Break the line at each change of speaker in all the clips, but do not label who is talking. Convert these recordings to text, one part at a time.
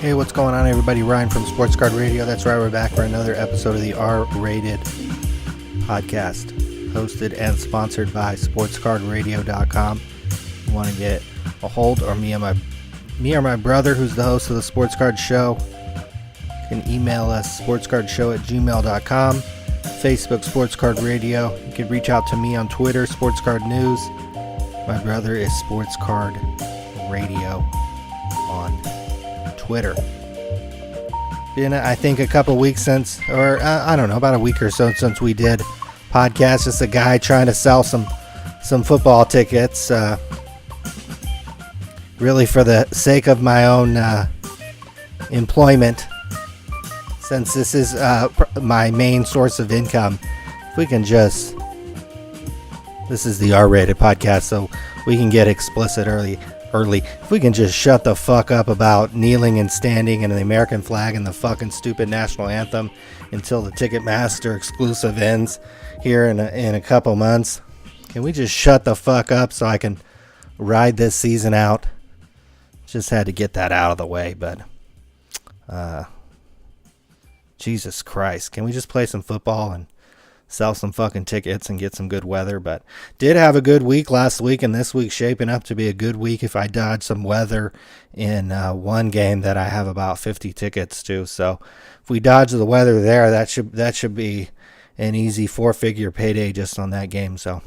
Hey, what's going on, everybody? Ryan from Sports Card Radio. That's right, we're back for another episode of the R-Rated podcast, hosted and sponsored by SportsCardRadio.com. You want to get a hold, or me or my brother, who's the host of the Sports Card Show, can email us sportscardshow@gmail.com, Facebook Sports Card Radio. You can reach out to me on Twitter, Sports Card News. My brother is Sports Card Radio on Twitter. Been, I think, a couple weeks since, or I don't know, about a week or so since we did podcast. Just a guy trying to sell some football tickets, really for the sake of my own employment, since this is my main source of income. If we can just, this is the R-rated podcast, so we can get explicit early. If we can just shut the fuck up about kneeling and standing and the American flag and the fucking stupid national anthem until the Ticketmaster exclusive ends here in a couple months. Can we just shut the fuck up so I can ride this season out? Just had to get that out of the way, but Jesus Christ, can we just play some football and sell some fucking tickets and get some good weather? But did have a good week last week, and this week's shaping up to be a good week if I dodge some weather in one game that I have about 50 tickets to. So if we dodge the weather there, that should be an easy 4-figure payday just on that game. So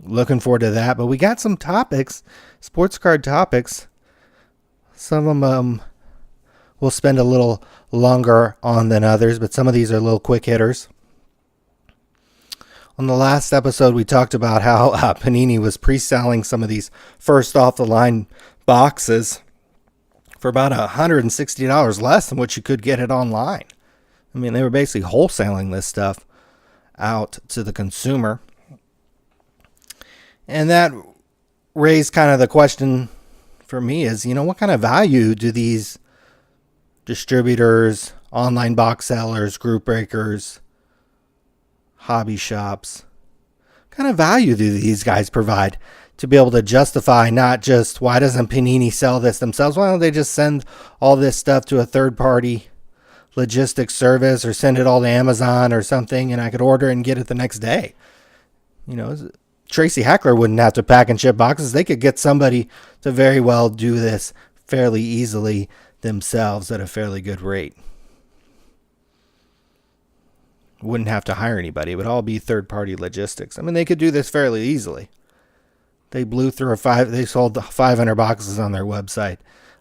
looking forward to that. But we got some topics, sports card topics. Some of them we'll spend a little longer on than others, but some of these are little quick hitters. On the last episode, we talked about how Panini was pre-selling some of these first off-the-line boxes for about $160 less than what you could get it online. I mean, they were basically wholesaling this stuff out to the consumer. And that raised kind of the question for me is, what kind of value do these distributors, online box sellers, group breakers, hobby shops, kind of value do these guys provide to be able to justify not just why doesn't Panini sell this themselves? Why don't they just send all this stuff to a third-party logistics service or send it all to Amazon or something, and I could order it and get it the next day? Tracy Hackler wouldn't have to pack and ship boxes. They could get somebody to very well do this fairly easily themselves at a fairly good rate. Wouldn't have to hire anybody. It would all be third-party logistics. I mean, they could do this fairly easily. They blew through they sold 500 boxes on their website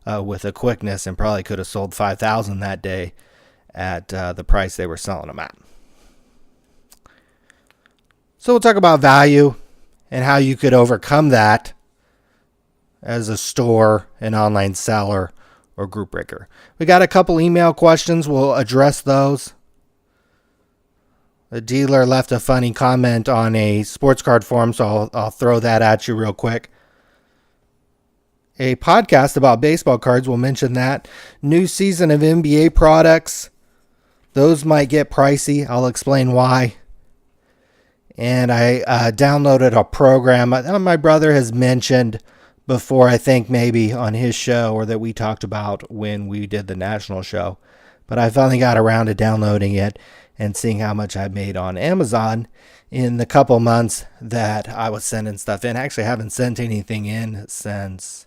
with a quickness, and probably could have sold 5,000 that day at the price they were selling them at. So we'll talk about value and how you could overcome that as a store, an online seller, or group breaker. We got a couple email questions. We'll address those. A dealer left a funny comment on a sports card forum, so I'll throw that at you real quick. A podcast about baseball cards, we'll mention that. New season of NBA products. Those might get pricey. I'll explain why. And I downloaded a program my brother has mentioned before, I think maybe on his show, or that we talked about when we did the national show. But I finally got around to downloading it and seeing how much I made on Amazon in the couple months that I was sending stuff in. Actually, I haven't sent anything in since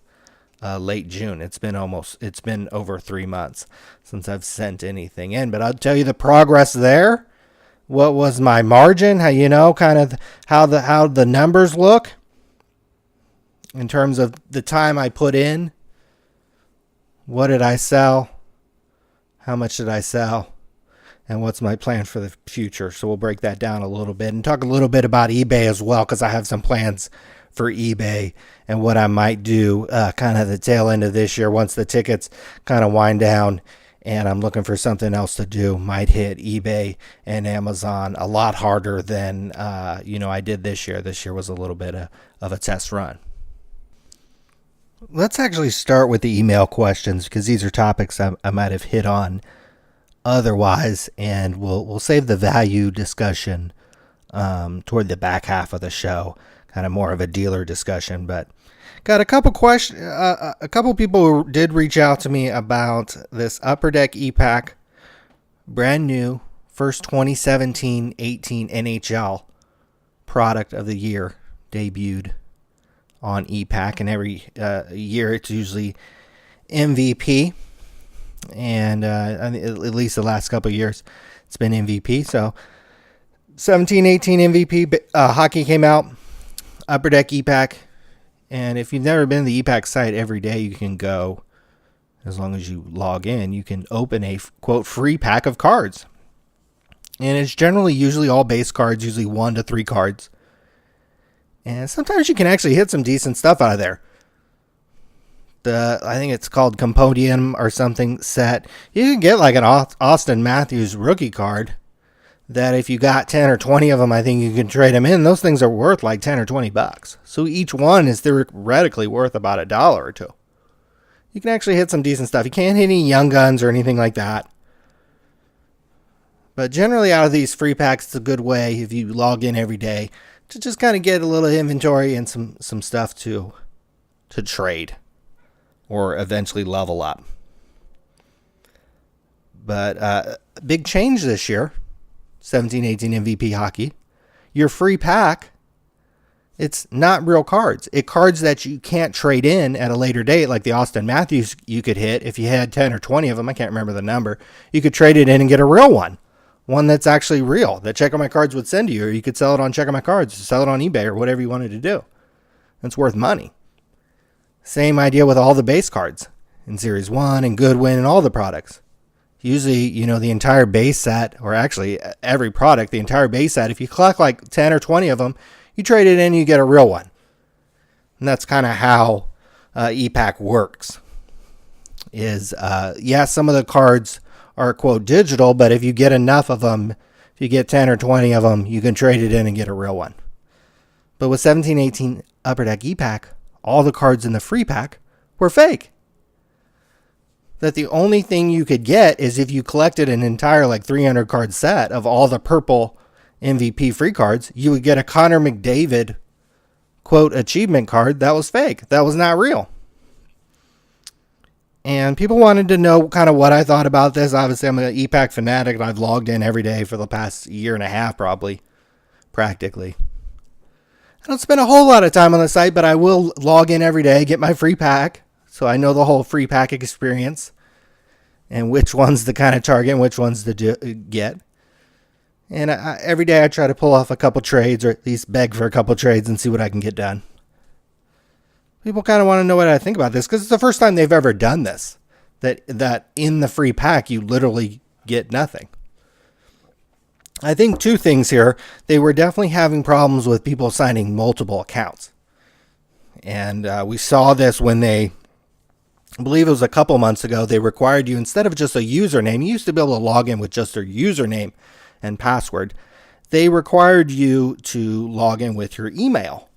late June. It's been over 3 months since I've sent anything in. But I'll tell you the progress there. What was my margin? Kind of how the numbers look in terms of the time I put in. What did I sell? How much did I sell? And what's my plan for the future? So we'll break that down a little bit and talk a little bit about eBay as well, because I have some plans for eBay and what I might do kind of the tail end of this year once the tickets kind of wind down and I'm looking for something else to do. Might hit eBay and Amazon a lot harder than I did this year. This year was a little bit of a test run. Let's actually start with the email questions, because these are topics I might have hit on otherwise, and we'll save the value discussion toward the back half of the show, kind of more of a dealer discussion. But Got a couple questions. A couple people did reach out to me about this Upper Deck e-Pack, brand new, first 2017-18 NHL product of the year, debuted on e-Pack, and every year it's usually MVP, and at least the last couple of years it's been MVP. So 17-18 MVP hockey came out, Upper Deck e-Pack. And if you've never been to the e-Pack site, every day you can go, as long as you log in, you can open a, quote, free pack of cards. And it's usually all base cards, usually 1 to 3 cards. And sometimes you can actually hit some decent stuff out of there. I think it's called Compodium or something set. You can get like an Austin Matthews rookie card that if you got 10 or 20 of them, I think you can trade them in. Those things are worth like 10 or 20 bucks. So each one is theoretically worth about $1 or $2. You can actually hit some decent stuff. You can't hit any young guns or anything like that. But generally out of these free packs, it's a good way if you log in every day to just kind of get a little inventory and some stuff to trade or eventually level up. But big change this year. 17-18 MVP hockey, your free pack, it's not real cards. It's cards that you can't trade in at a later date, like the Austin Matthews you could hit. If you had 10 or 20 of them, I can't remember the number, you could trade it in and get a real one that's actually real, that Check On My Cards would send to you, or you could sell it on Check On My Cards, sell it on eBay, or whatever you wanted to do. It's worth money. Same idea with all the base cards in Series 1 and Goodwin and all the products. Usually, the entire base set, or actually every product, the entire base set, if you collect like 10 or 20 of them, you trade it in and you get a real one. And that's kind of how e-Pack works. Some of the cards are, quote, digital, but if you get enough of them, if you get 10 or 20 of them, you can trade it in and get a real one. But with 17-18 Upper Deck e-Pack, all the cards in the free pack were fake. That the only thing you could get is if you collected an entire like 300 card set of all the purple MVP free cards, you would get a Connor McDavid, quote, achievement card that was fake. That was not real. And people wanted to know kind of what I thought about this. Obviously, I'm an e-Pack fanatic, and I've logged in every day for the past year and a half, probably, practically. I don't spend a whole lot of time on the site, but I will log in every day, get my free pack. So I know the whole free pack experience and which ones to kind of target and which ones to get. And every day I try to pull off a couple trades, or at least beg for a couple trades and see what I can get done. People kind of want to know what I think about this because it's the first time they've ever done this. That in the free pack you literally get nothing. I think two things here. They were definitely having problems with people signing multiple accounts. And we saw this when I believe it was a couple months ago, they required you, instead of just a username, you used to be able to log in with just your username and password. They required you to log in with your email.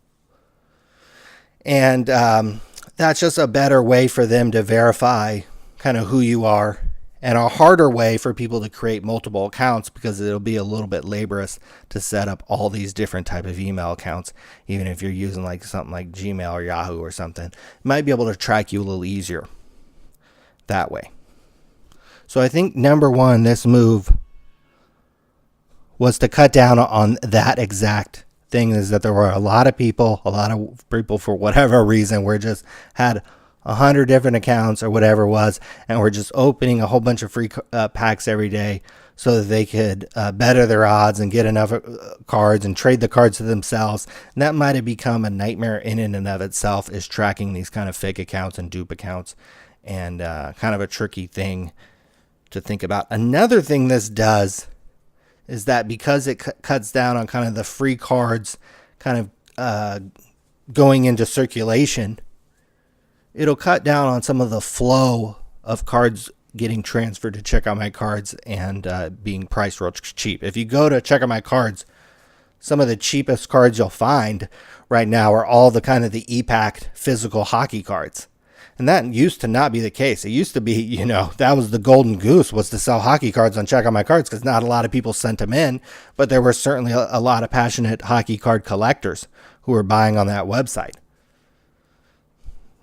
And that's just a better way for them to verify kind of who you are, and a harder way for people to create multiple accounts because it'll be a little bit laborious to set up all these different type of email accounts. Even if you're using like something like Gmail or Yahoo or something, it might be able to track you a little easier that way. So I think number one, this move was to cut down on that exact thing, is that there were a lot of people for whatever reason were just had 100 different accounts or whatever it was, and we're just opening a whole bunch of free packs every day so that they could better their odds and get enough cards and trade the cards to themselves. And that might have become a nightmare in and of itself, is tracking these kind of fake accounts and dupe accounts, and kind of a tricky thing to think about. Another thing this does is that because it cuts down on kind of the free cards kind of going into circulation, it'll cut down on some of the flow of cards getting transferred to Check On My Cards and being priced real cheap. If you go to Check On My Cards, some of the cheapest cards you'll find right now are all the kind of the e-Pack physical hockey cards. And that used to not be the case. It used to be, that was the golden goose, was to sell hockey cards on Check On My Cards, because not a lot of people sent them in, but there were certainly a lot of passionate hockey card collectors who were buying on that website.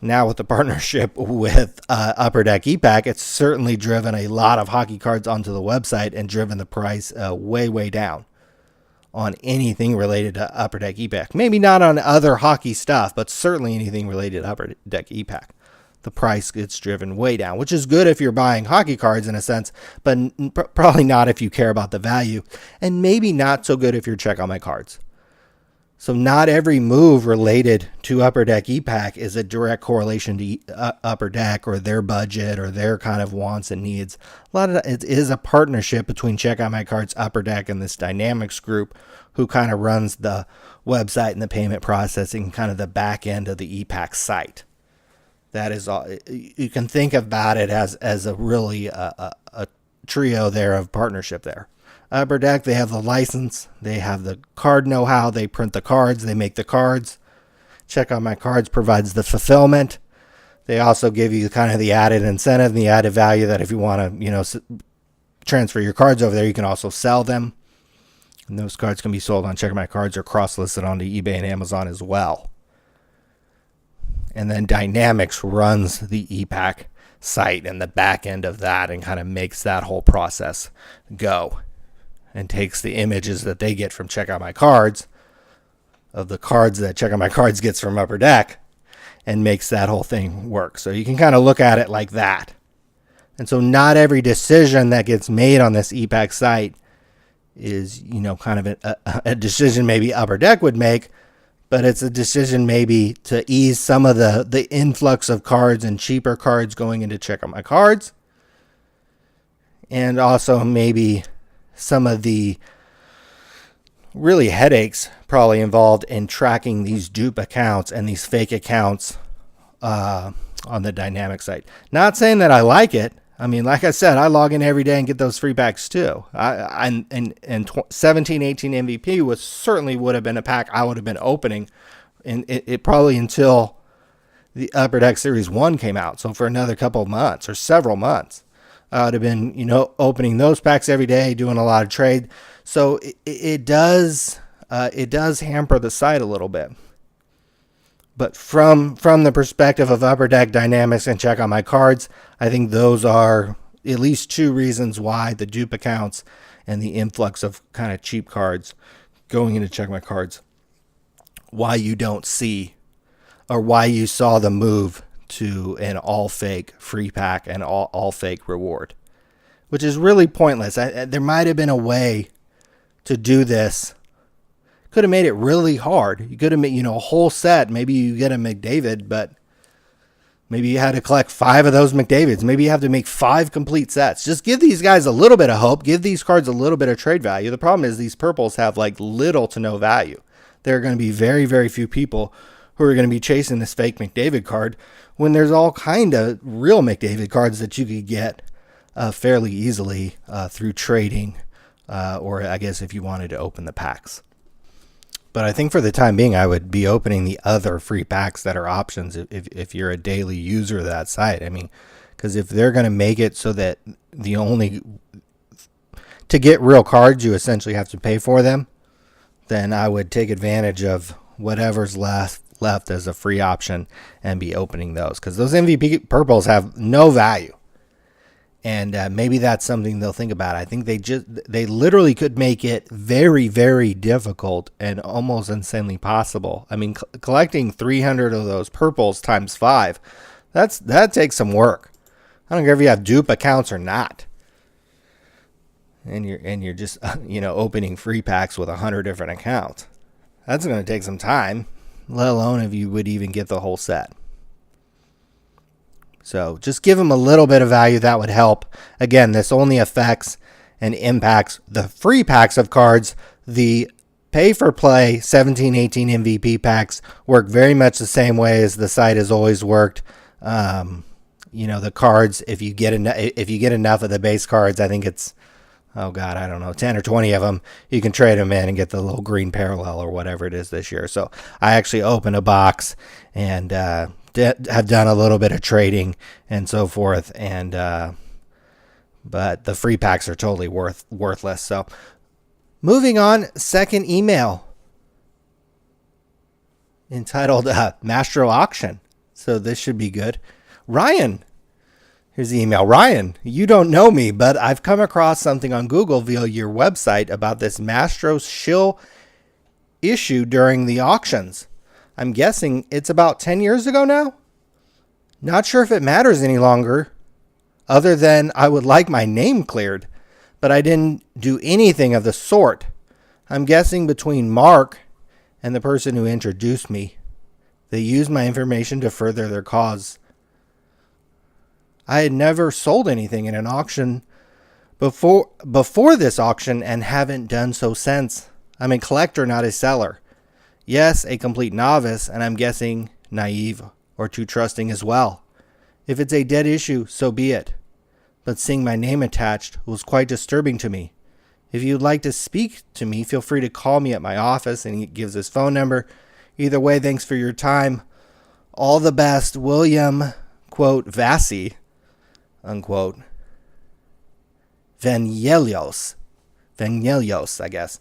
Now with the partnership with Upper Deck EPAC, it's certainly driven a lot of hockey cards onto the website and driven the price way, way down on anything related to Upper Deck EPAC. Maybe not on other hockey stuff, but certainly anything related to Upper Deck EPAC. The price gets driven way down, which is good if you're buying hockey cards in a sense, but probably not if you care about the value, and maybe not so good if you're Check Out My Cards. So not every move related to Upper Deck EPAC is a direct correlation to Upper Deck or their budget or their kind of wants and needs. A lot of it is a partnership between Check Out My Cards, Upper Deck, and this Dynamics group who kind of runs the website and the payment processing, kind of the back end of the EPAC site. That is all. You can think about it as a really a trio there of partnership there. Upper Deck, they have the license, they have the card know-how, they print the cards, they make the cards. Check Out My Cards provides the fulfillment. They also give you kind of the added incentive and the added value that if you want to, transfer your cards over there, you can also sell them. And those cards can be sold on Check Out My Cards or cross-listed onto eBay and Amazon as well. And then Dynamics runs the EPAC site and the back end of that and kind of makes that whole process go. And takes the images that they get from Check Out My Cards, of the cards that Check Out My Cards gets from Upper Deck, and makes that whole thing work. So you can kind of look at it like that. And so not every decision that gets made on this EPAC site is, kind of a decision maybe Upper Deck would make, but it's a decision maybe to ease some of the influx of cards and cheaper cards going into Check Out My Cards. And also maybe some of the really headaches probably involved in tracking these dupe accounts and these fake accounts on the Dynamic site. Not saying that I like it. I mean, like I said, I log in every day and get those free packs too. And 17-18 MVP certainly would have been a pack I would have been opening, and it probably until the Upper Deck Series 1 came out. So for another couple of months or several months. I would have been, opening those packs every day, doing a lot of trade. So it does hamper the site a little bit. But from the perspective of Upper Deck, Dynamics, and Check Out My Cards, I think those are at least two reasons why the dupe accounts and the influx of kind of cheap cards going into Check My Cards, why you don't see, or why you saw the move to an all fake free pack and all fake reward, which is really pointless. There might have been a way to do this. Could have made it really hard. You could have made, a whole set. Maybe you get a McDavid, but maybe you had to collect 5 of those McDavids. Maybe you have to make 5 complete sets. Just give these guys a little bit of hope. Give these cards a little bit of trade value. The problem is these purples have like little to no value. There are going to be very, very few people who are going to be chasing this fake McDavid card when there's all kind of real McDavid cards that you could get fairly easily through trading, or I guess if you wanted to open the packs. But I think for the time being, I would be opening the other free packs that are options if you're a daily user of that site. I mean, because if they're going to make it so that to get real cards, you essentially have to pay for them, then I would take advantage of whatever's left as a free option and be opening those, because those MVP purples have no value. And maybe that's something they'll think about. I think they literally could make it very, very difficult and almost insanely possible. I mean, collecting 300 of those purples times 5, that takes some work. I don't care if you have dupe accounts or not. And you're just opening free packs with 100 different accounts. That's going to take some time, let alone if you would even get the whole set. So just give them a little bit of value. That would help. Again, this only affects and impacts the free packs of cards. The pay-for-play 17-18 MVP packs work very much the same way as the site has always worked. The cards, if you get enough of the base cards, I think it's, 10 or 20 of them, you can trade them in and get the little green parallel or whatever it is this year. So I actually opened a box and have done a little bit of trading and so forth, and but the free packs are totally worthless. So moving on, second email entitled Mastro Auction. so this should be good. Ryan, here's the email. Ryan, you don't know me, but I've come across something on Google via your website about this Mastros shill issue during the auctions. I'm guessing it's about 10 years ago now? Not sure if it matters any longer, other than I would like my name cleared, but I didn't do anything of the sort. I'm guessing between Mark and the person who introduced me, they used my information to further their cause. I had never sold anything in an auction before this auction and haven't done so since. I'm a collector, not a seller. Yes, a complete novice, and I'm guessing naive or too trusting as well. If it's a dead issue, so be it. But seeing my name attached was quite disturbing to me. If you'd like to speak to me, feel free to call me at my office, and he gives his phone number. Either way, thanks for your time. All the best, William, quote, Vassie, unquote. Vanelios, I guess,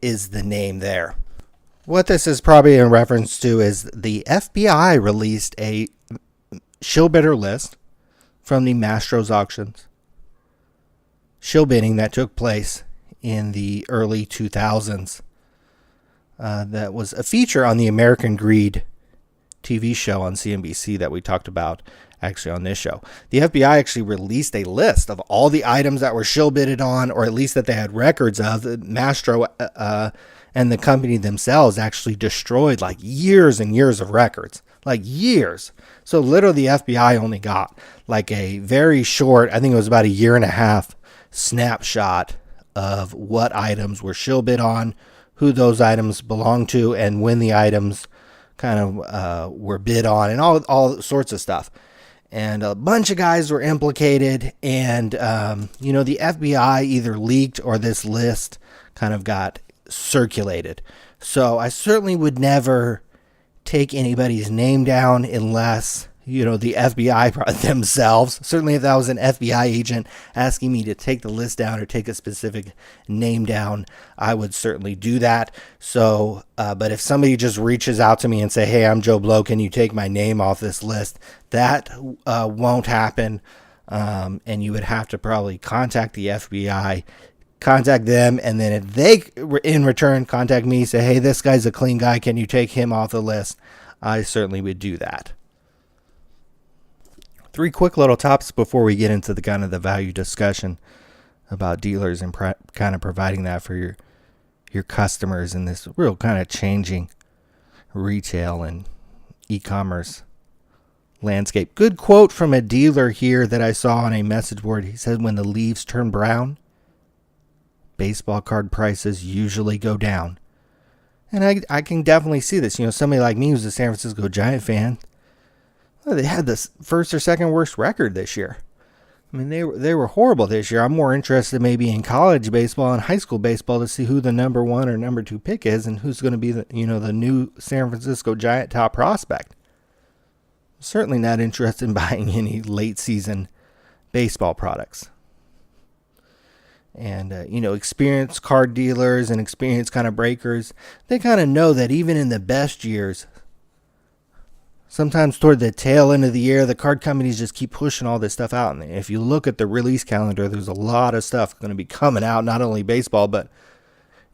is the name there. What this is probably in reference to is the FBI released a shill bidder list from the Mastros auctions, shill bidding that took place in the early 2000s. That was a feature on the American Greed TV show on CNBC that we talked about actually on this show. The FBI actually released a list of all the items that were shill bidded on, or at least that they had records of. Mastro and the company themselves actually destroyed like years and years of records, like years. So literally the FBI only got like a very short, I think it was about a year and a half snapshot of what items were shill bid on, who those items belonged to, and when the items kind of were bid on, and all sorts of stuff. And a bunch of guys were implicated, and the FBI either leaked or this list kind of got circulated. So I certainly would never take anybody's name down unless the FBI themselves. Certainly if that was an FBI agent asking me to take the list down or take a specific name down, I would certainly do that. So, but if somebody just reaches out to me and say, hey, I'm Joe Blow, can you take my name off this list? That won't happen. And you would have to probably contact the FBI, contact them, and then if they in return contact me, say, hey, this guy's a clean guy, can you take him off the list? I certainly would do that. 3 quick little topics before we get into the kind of the value discussion about dealers and kind of providing that for your customers in this real kind of changing retail and e-commerce landscape. Good quote from a dealer here that I saw on a message board. He said, when the leaves turn brown, baseball card prices usually go down. And I can definitely see this. Somebody like me who's a San Francisco Giant fan, they had the first or second worst record this year. I mean, they were horrible this year. I'm more interested maybe in college baseball and high school baseball to see who the number 1 or number 2 pick is and who's going to be the new San Francisco Giant top prospect. Certainly not interested in buying any late season baseball products. And, experienced card dealers and experienced kind of breakers, they kind of know that even in the best years, sometimes toward the tail end of the year, the card companies just keep pushing all this stuff out. And if you look at the release calendar, there's a lot of stuff going to be coming out, not only baseball, but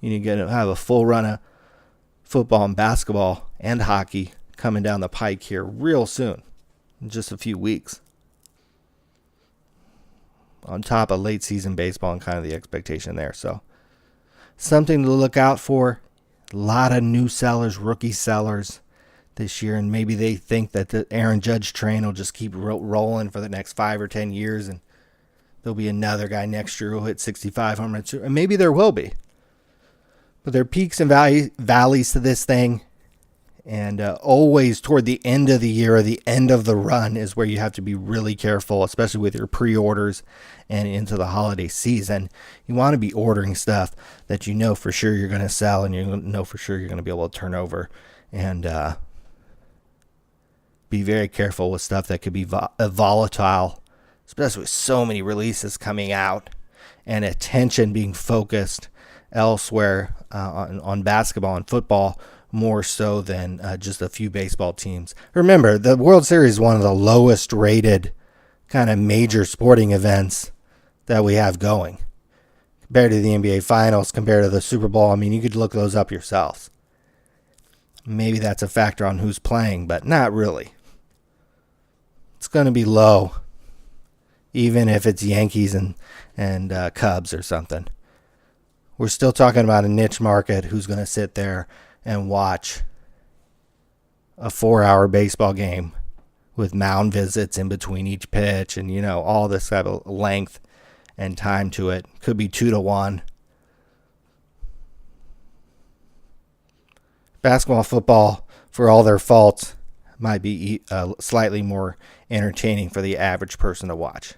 you're going to have a full run of football and basketball and hockey coming down the pike here real soon, in just a few weeks. On top of late season baseball and kind of the expectation there. So something to look out for. A lot of new sellers, rookie sellers this year, and maybe they think that the Aaron Judge train will just keep rolling for the next 5 or 10 years, and there'll be another guy next year who'll hit 65 home runs, and maybe there will be. But there are peaks and valleys to this thing, and always toward the end of the year or the end of the run is where you have to be really careful, especially with your pre-orders and into the holiday season. You want to be ordering stuff that you know for sure you're going to sell, and you know for sure you're going to be able to turn over, and be very careful with stuff that could be volatile, especially with so many releases coming out and attention being focused elsewhere on basketball and football more so than just a few baseball teams. Remember, the World Series is one of the lowest rated kind of major sporting events that we have going. Compared to the NBA Finals, compared to the Super Bowl, I mean, you could look those up yourselves. Maybe that's a factor on who's playing, but not really. It's going to be low, even if it's Yankees and Cubs or something. We're still talking about a niche market who's going to sit there and watch a 4-hour baseball game with mound visits in between each pitch and, all this type of length and time to it. Could be 2-1. Basketball, football, for all their faults, might be slightly more entertaining for the average person to watch.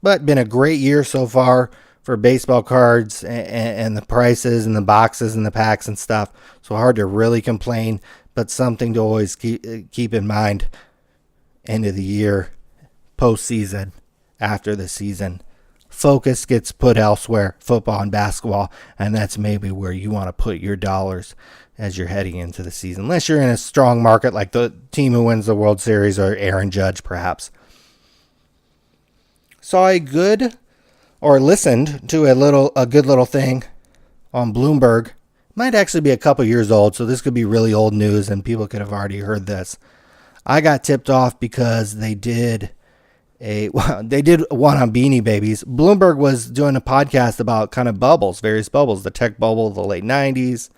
But been a great year so far for baseball cards and the prices and the boxes and the packs and stuff. So hard to really complain, but something to always keep in mind. End of the year, postseason, after the season. Focus gets put elsewhere, football and basketball, and that's maybe where you want to put your dollars as you're heading into the season. Unless you're in a strong market like the team who wins the World Series or Aaron Judge, perhaps. Listened to a good little thing on Bloomberg. Might actually be a couple years old, so this could be really old news and people could have already heard this. I got tipped off because they did one on Beanie Babies. Bloomberg was doing a podcast about kind of bubbles, various bubbles, the tech bubble of the late 90s,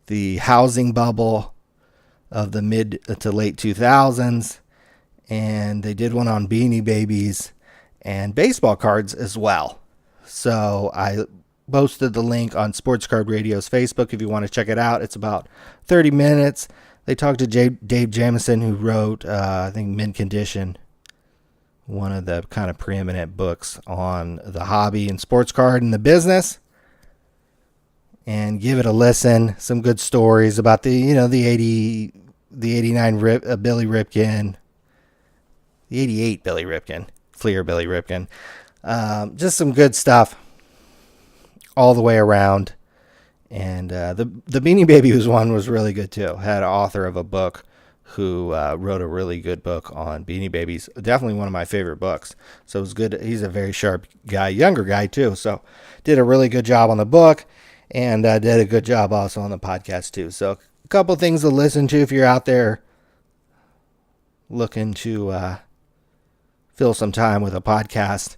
the housing bubble of the mid to late 2000s, and they did one on Beanie Babies and baseball cards as well. So I posted the link on Sports Card Radio's Facebook if you want to check it out. It's about 30 minutes. They talked to Dave Jamieson, who wrote, I think, Mint Condition, one of the kind of preeminent books on the hobby and sports card and the business. And give it a listen. Some good stories about the 89 Billy Ripken, the 88 Billy Ripken. Fleer Billy Ripken. Just some good stuff all the way around. And the Beanie Babies one was really good too. Had an author of a book who wrote a really good book on Beanie Babies. Definitely one of my favorite books. So it was good. He's a very sharp guy, younger guy too. So did a really good job on the book and did a good job also on the podcast too. So a couple things to listen to if you're out there looking to fill some time with a podcast.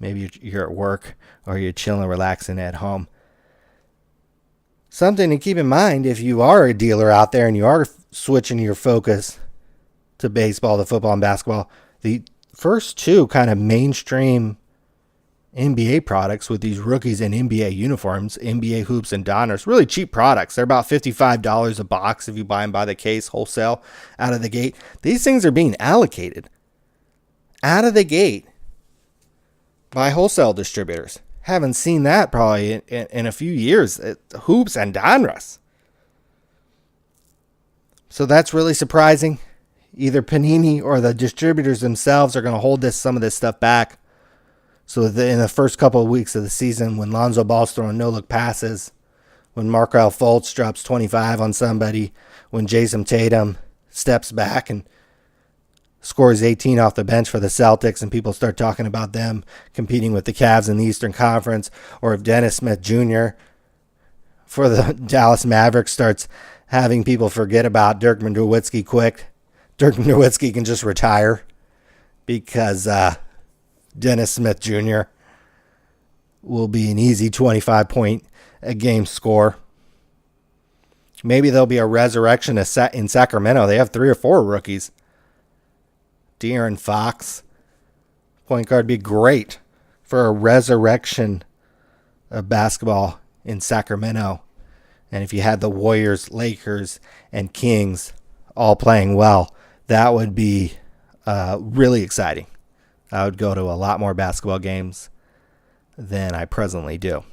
Maybe you're at work or you're chilling, relaxing at home. Something to keep in mind if you are a dealer out there and you are switching your focus to baseball, to football, and basketball. The first two kind of mainstream NBA products with these rookies in NBA uniforms, NBA hoops and Donners, really cheap products. They're about $55 a box if you buy them by the case, wholesale, out of the gate. These things are being allocated out of the gate by wholesale distributors. Haven't seen that probably in a few years. Hoops and Donruss. So that's really surprising. Either Panini or the distributors themselves are going to hold some of this stuff back. So that in the first couple of weeks of the season, when Lonzo Ball's throwing no-look passes, when Markelle Fultz drops 25 on somebody, when Jason Tatum steps back and scores 18 off the bench for the Celtics and people start talking about them competing with the Cavs in the Eastern Conference, or if Dennis Smith Jr. for the Dallas Mavericks starts having people forget about Dirk Nowitzki quick. Dirk Nowitzki can just retire because Dennis Smith Jr. will be an easy 25-point a game score. Maybe there'll be a resurrection in Sacramento. They have 3 or 4 rookies. De'Aaron Fox, point guard, be great for a resurrection of basketball in Sacramento. And if you had the Warriors, Lakers, and Kings all playing well, that would be really exciting. I would go to a lot more basketball games than I presently do.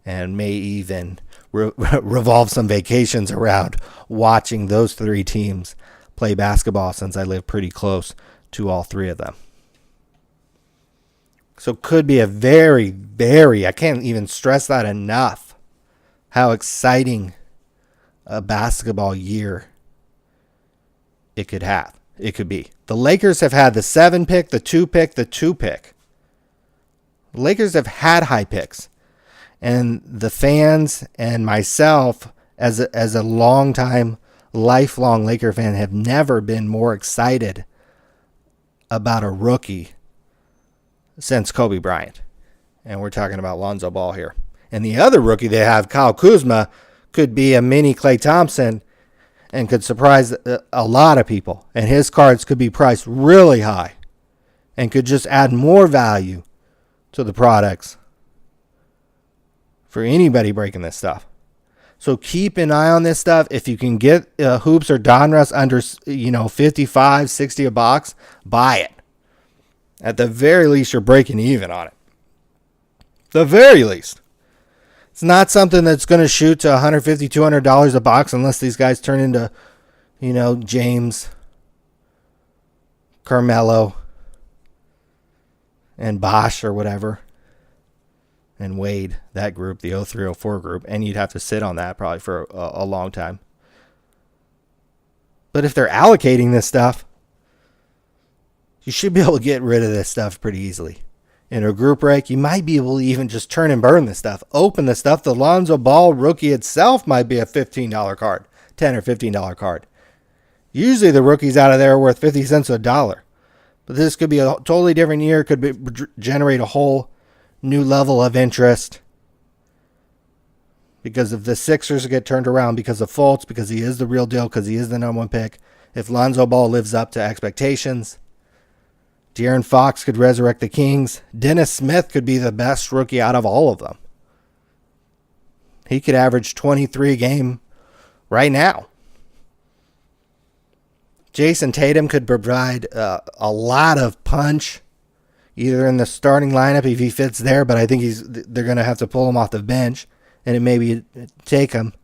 And may even revolve some vacations around watching those 3 teams play basketball, since I live pretty close to all 3 of them. So could be a very, very, I can't even stress that enough, how exciting a basketball year it could have. It could be. The Lakers have had the 7 pick, the 2 pick, the 2 pick. The Lakers have had high picks. And the fans and myself, as a long-time, lifelong Laker fan, have never been more excited about a rookie since Kobe Bryant. And we're talking about Lonzo Ball here. And the other rookie they have, Kyle Kuzma, could be a mini Klay Thompson and could surprise a lot of people. And his cards could be priced really high and could just add more value to the products for anybody breaking this stuff. So keep an eye on this stuff. If you can get hoops or Donruss under 55, 60 a box, buy it. At the very least, you're breaking even on it. The very least. It's not something that's going to shoot to $150, $200 a box unless these guys turn into, James, Carmelo, and Bosch or whatever. And Wade, that group, the 0304 group. And you'd have to sit on that probably for a long time. But if they're allocating this stuff, you should be able to get rid of this stuff pretty easily. In a group break, you might be able to even just turn and burn this stuff. Open the stuff. The Lonzo Ball rookie itself might be a $15 card. $10 or $15 card. Usually the rookies out of there are worth 50 cents a dollar. But this could be a totally different year. Could generate a whole new level of interest. Because if the Sixers get turned around because of Fultz, because he is the real deal, because he is the #1 pick. If Lonzo Ball lives up to expectations. De'Aaron Fox could resurrect the Kings. Dennis Smith could be the best rookie out of all of them. He could average 23 a game right now. Jason Tatum could provide a lot of punch, either in the starting lineup if he fits there, but I think they're going to have to pull him off the bench, and it maybe take him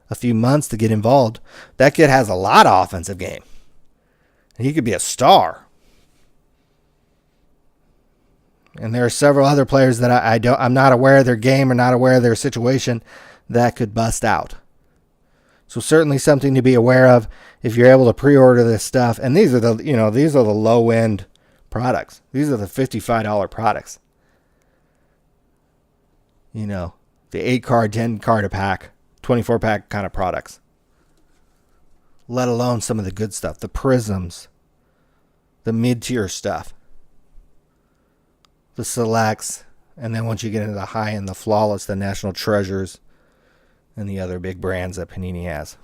a few months to get involved. That kid has a lot of offensive game. He could be a star. And there are several other players that I'm not aware of their game or not aware of their situation that could bust out. So certainly something to be aware of if you're able to pre-order this stuff. And these are the low end products. These are the $55 products. The 8 card, 10 card a pack, 24 pack kind of products. Let alone some of the good stuff, the prisms, the mid-tier stuff. The selects, and then once you get into the high end, the flawless, the national treasures, and the other big brands that Panini has.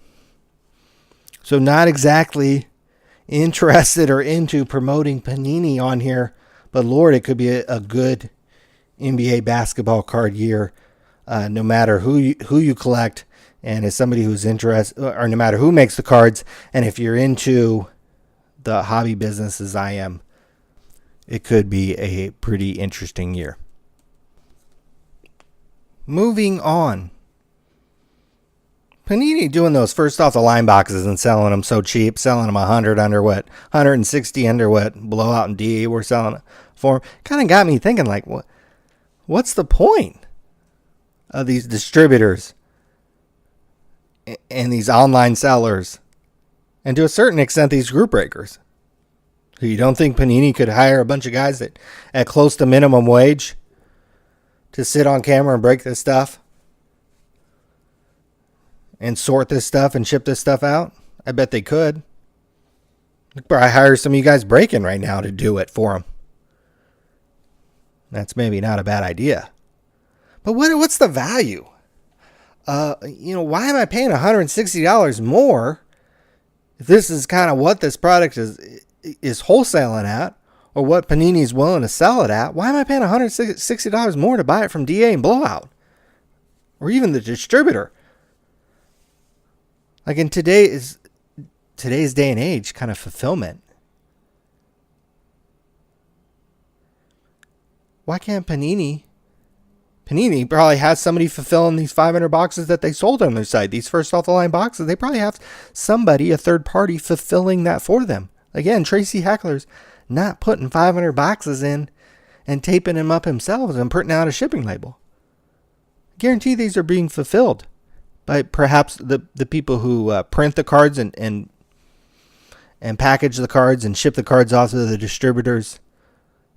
So not exactly interested or into promoting Panini on here, but Lord, it could be a good NBA basketball card year, no matter who you collect, and as somebody who's interested, or no matter who makes the cards, and if you're into the hobby business as I am, it could be a pretty interesting year. Moving on. Panini doing those first off the line boxes and selling them so cheap, selling them 100 under what, 160 under what Blowout and DE were selling it for. Kind of got me thinking, like, what's the point of these distributors and these online sellers, and to a certain extent these group breakers? You don't think Panini could hire a bunch of guys that at close to minimum wage to sit on camera and break this stuff and sort this stuff and ship this stuff out? I bet they could. They'd probably hire some of you guys breaking right now to do it for them. That's maybe not a bad idea. But what's the value? Why am I paying $160 more if this is kind of what this product is wholesaling at, or what Panini is willing to sell it at? Why am I paying $160 more to buy it from DA and Blowout, or even the distributor? Like in today's day and age, kind of fulfillment. Why can't Panini probably has somebody fulfilling these 500 boxes that they sold on their site. These first off the line boxes, they probably have somebody, a third party, fulfilling that for them. Again, Tracy Heckler's not putting 500 boxes in and taping them up himself and printing out a shipping label. Guarantee these are being fulfilled. by perhaps the people who print the cards and package the cards and ship the cards off to the distributors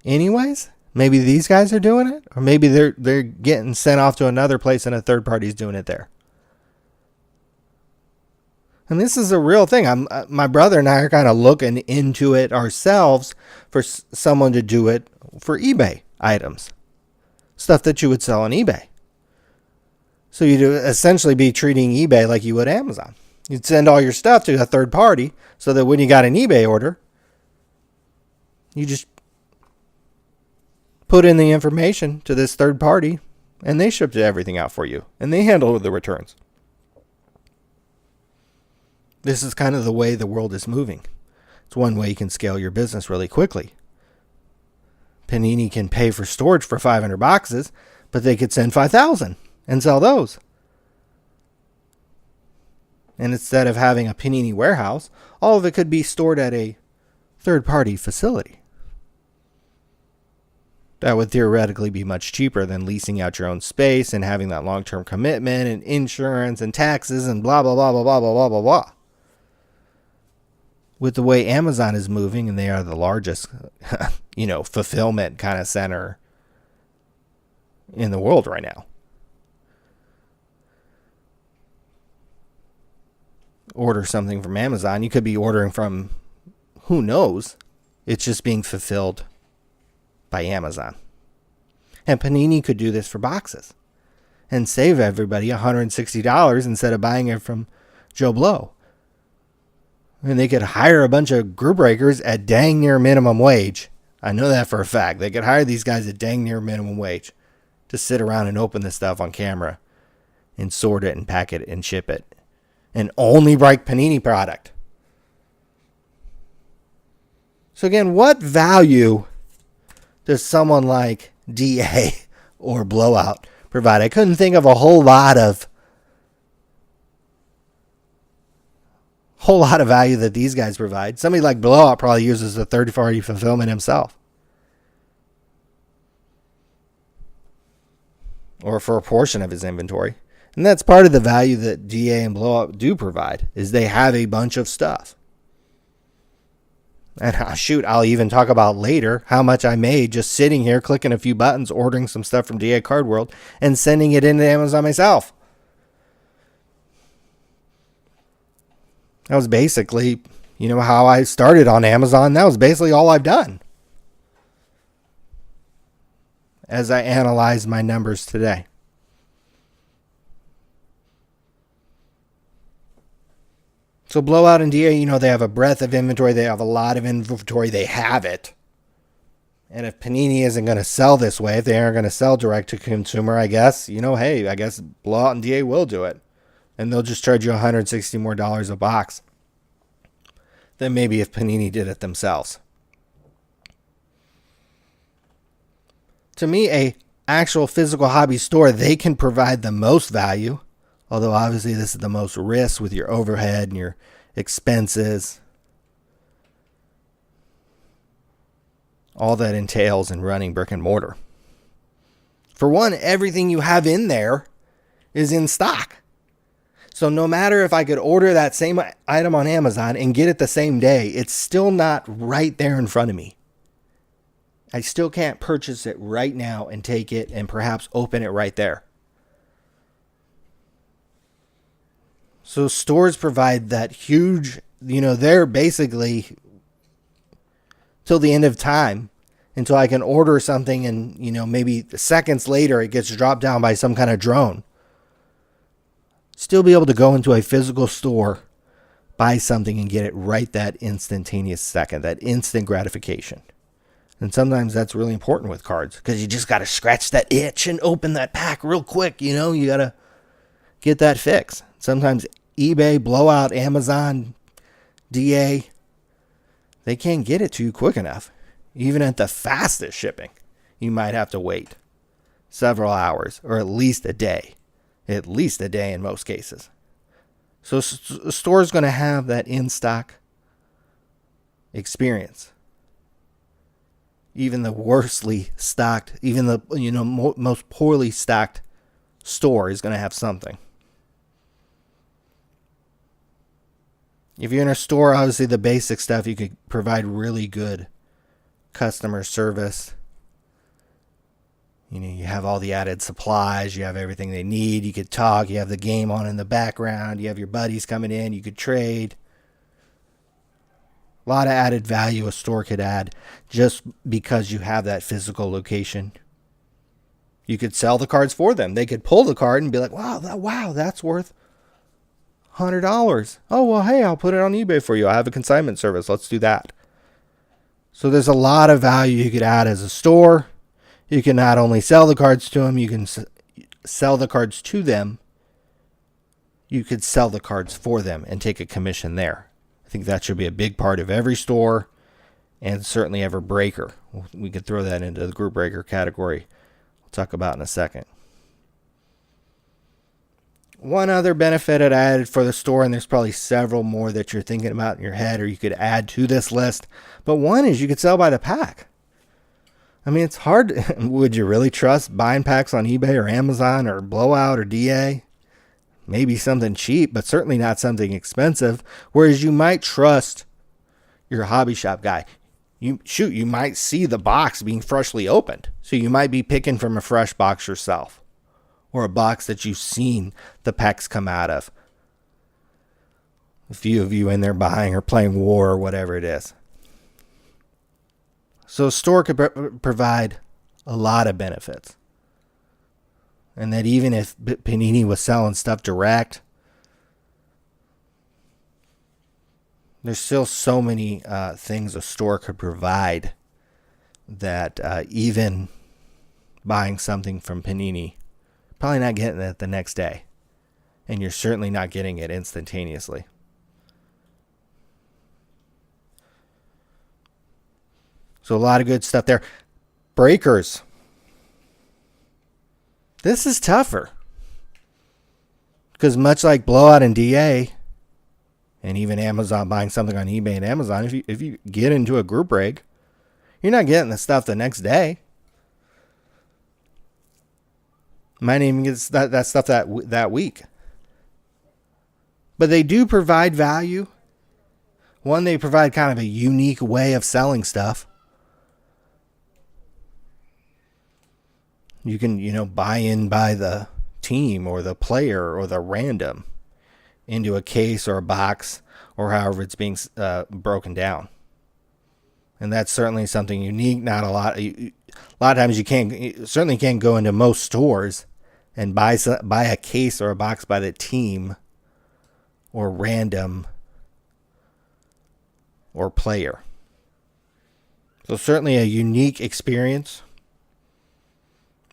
anyways. Maybe these guys are doing it, or maybe they're getting sent off to another place and a third party's doing it there. And this is a real thing. My brother and I are kind of looking into it ourselves for someone to do it for eBay items, stuff that you would sell on eBay. So you'd essentially be treating eBay like you would Amazon. You'd send all your stuff to a third party so that when you got an eBay order, you just put in the information to this third party and they shipped everything out for you and they handle the returns. This is kind of the way the world is moving. It's one way you can scale your business really quickly. Panini can pay for storage for 500 boxes, but they could send 5,000 and sell those. And instead of having a Panini warehouse, all of it could be stored at a third-party facility. That would theoretically be much cheaper than leasing out your own space and having that long-term commitment and insurance and taxes and blah, blah, blah, blah, blah, blah, blah, blah, blah. With the way Amazon is moving, and they are the largest, fulfillment kind of center in the world right now. Order something from Amazon, you could be ordering from who knows. It's just being fulfilled by Amazon. And Panini could do this for boxes and save everybody $160 instead of buying it from Joe Blow. And they could hire a bunch of group breakers at dang near minimum wage. I know that for a fact. They could hire these guys at dang near minimum wage to sit around and open this stuff on camera and sort it and pack it and ship it. And only write Panini product. So again, what value does someone like DA or Blowout provide? I couldn't think of a whole lot of value that these guys provide. Somebody like Blowout probably uses the third-party fulfillment himself. Or for a portion of his inventory. And that's part of the value that DA and Blowout do provide, is they have a bunch of stuff. And I'll even talk about later how much I made just sitting here, clicking a few buttons, ordering some stuff from DA Card World, and sending it into Amazon myself. That was basically, how I started on Amazon. That was basically all I've done as I analyze my numbers today. So Blowout and DA, they have a breadth of inventory. They have a lot of inventory. They have it. And if Panini isn't going to sell this way, if they aren't going to sell direct to consumer, I guess, I guess Blowout and DA will do it. And they'll just charge you $160 more a box than maybe if Panini did it themselves. To me, a actual physical hobby store, they can provide the most value. Although obviously this is the most risk with your overhead and your expenses. All that entails in running brick and mortar. For one, everything you have in there is in stock. So no matter if I could order that same item on Amazon and get it the same day, it's still not right there in front of me. I still can't purchase it right now and take it and perhaps open it right there. So stores provide that huge, they're basically till the end of time, until I can order something and, maybe seconds later it gets dropped down by some kind of drone. Still be able to go into a physical store, buy something and get it right that instantaneous second, that instant gratification. And sometimes that's really important with cards because you just got to scratch that itch and open that pack real quick. You got to get that fix. Sometimes eBay, Blowout, Amazon, DA, they can't get it to you quick enough. Even at the fastest shipping, you might have to wait several hours or at least a day. At least a day in most cases. So a store is going to have that in-stock experience. Even the worstly stocked, even the most poorly stocked store is going to have something. If you're in a store, obviously the basic stuff, you could provide really good customer service. You have all the added supplies, you have everything they need, you could talk, you have the game on in the background, you have your buddies coming in, you could trade. A lot of added value a store could add just because you have that physical location. You could sell the cards for them. They could pull the card and be like, wow, that's worth $100. Oh, well, hey, I'll put it on eBay for you. I have a consignment service. Let's do that. So there's a lot of value you could add as a store. You can not only sell the cards to them, you can sell the cards to them. You could sell the cards for them and take a commission there. I think that should be a big part of every store and certainly every breaker. We could throw that into the group breaker category. We'll talk about in a second. One other benefit it added for the store, and there's probably several more that you're thinking about in your head or you could add to this list, but one is you could sell by the pack. I mean, it's hard. Would you really trust buying packs on eBay or Amazon or Blowout or DA? Maybe something cheap, but certainly not something expensive. Whereas you might trust your hobby shop guy. You might see the box being freshly opened. So you might be picking from a fresh box yourself. Or a box that you've seen the packs come out of. A few of you in there buying or playing War or whatever it is. So a store could provide a lot of benefits. And that even if Panini was selling stuff direct, there's still so many things a store could provide that even buying something from Panini, probably not getting it the next day. And you're certainly not getting it instantaneously. So a lot of good stuff there. Breakers. This is tougher. Because much like Blowout and DA, and even Amazon buying something on eBay and Amazon, if you get into a group break, you're not getting the stuff the next day. Might even get that stuff that week. But they do provide value. One, they provide kind of a unique way of selling stuff. You can, buy in by the team or the player or the random into a case or a box or however it's being broken down. And that's certainly something unique. Not a lot of times you certainly can't go into most stores and buy a case or a box by the team or random or player. So certainly a unique experience.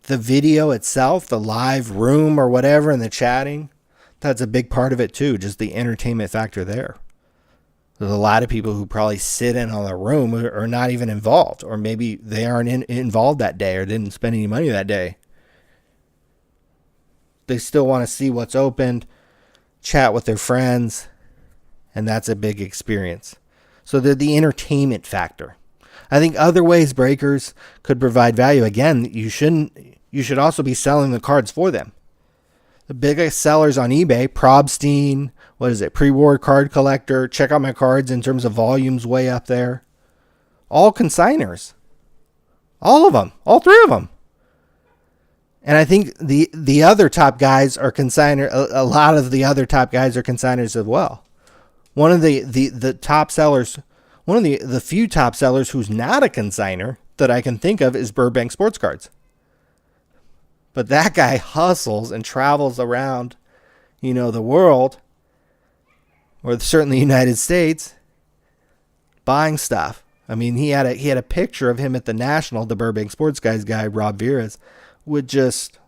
The video itself, the live room or whatever, and the chatting, that's a big part of it too, just the entertainment factor there. There's a lot of people who probably sit in on the room or not even involved, or maybe they aren't involved that day or didn't spend any money that day. They still want to see what's opened, chat with their friends, and that's a big experience. So the entertainment factor. I think other ways breakers could provide value. Again, you should also be selling the cards for them. The biggest sellers on eBay, Probstein, Pre-War Card Collector, Check Out My Cards in terms of volumes way up there. All consigners. All of them. All three of them. And I think the other top guys are consigners. A lot of the other top guys are consigners as well. One of the top sellers, one of the few top sellers who's not a consigner that I can think of is Burbank Sports Cards. But that guy hustles and travels around, the world, or certainly the United States, buying stuff. I mean, he had a picture of him at the National, the Burbank Sports Guys guy, Rob Viras, with just,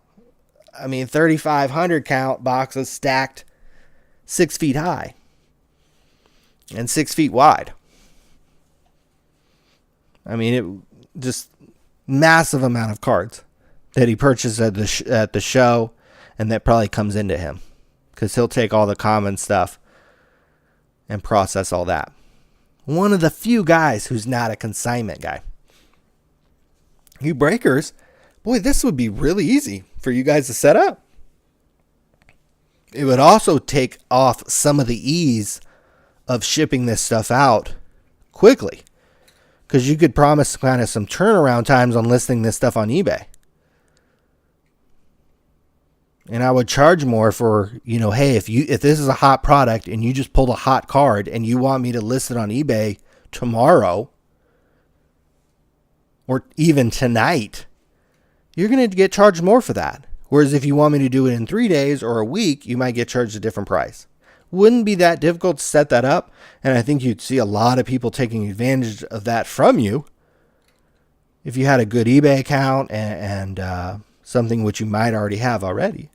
3,500 count boxes stacked 6 feet high and 6 feet wide. It just massive amount of cards that he purchased at the show, and that probably comes into him because he'll take all the common stuff and process all that. One of the few guys who's not a consignment guy. You breakers, boy, this would be really easy for you guys to set up. It would also take off some of the ease of shipping this stuff out quickly, because you could promise kind of some turnaround times on listing this stuff on eBay. And I would charge more for, hey, if this is a hot product and you just pulled a hot card and you want me to list it on eBay tomorrow or even tonight, you're going to get charged more for that. Whereas if you want me to do it in 3 days or a week, you might get charged a different price. Wouldn't be that difficult to set that up. And I think you'd see a lot of people taking advantage of that from you if you had a good eBay account and something which you might already have already.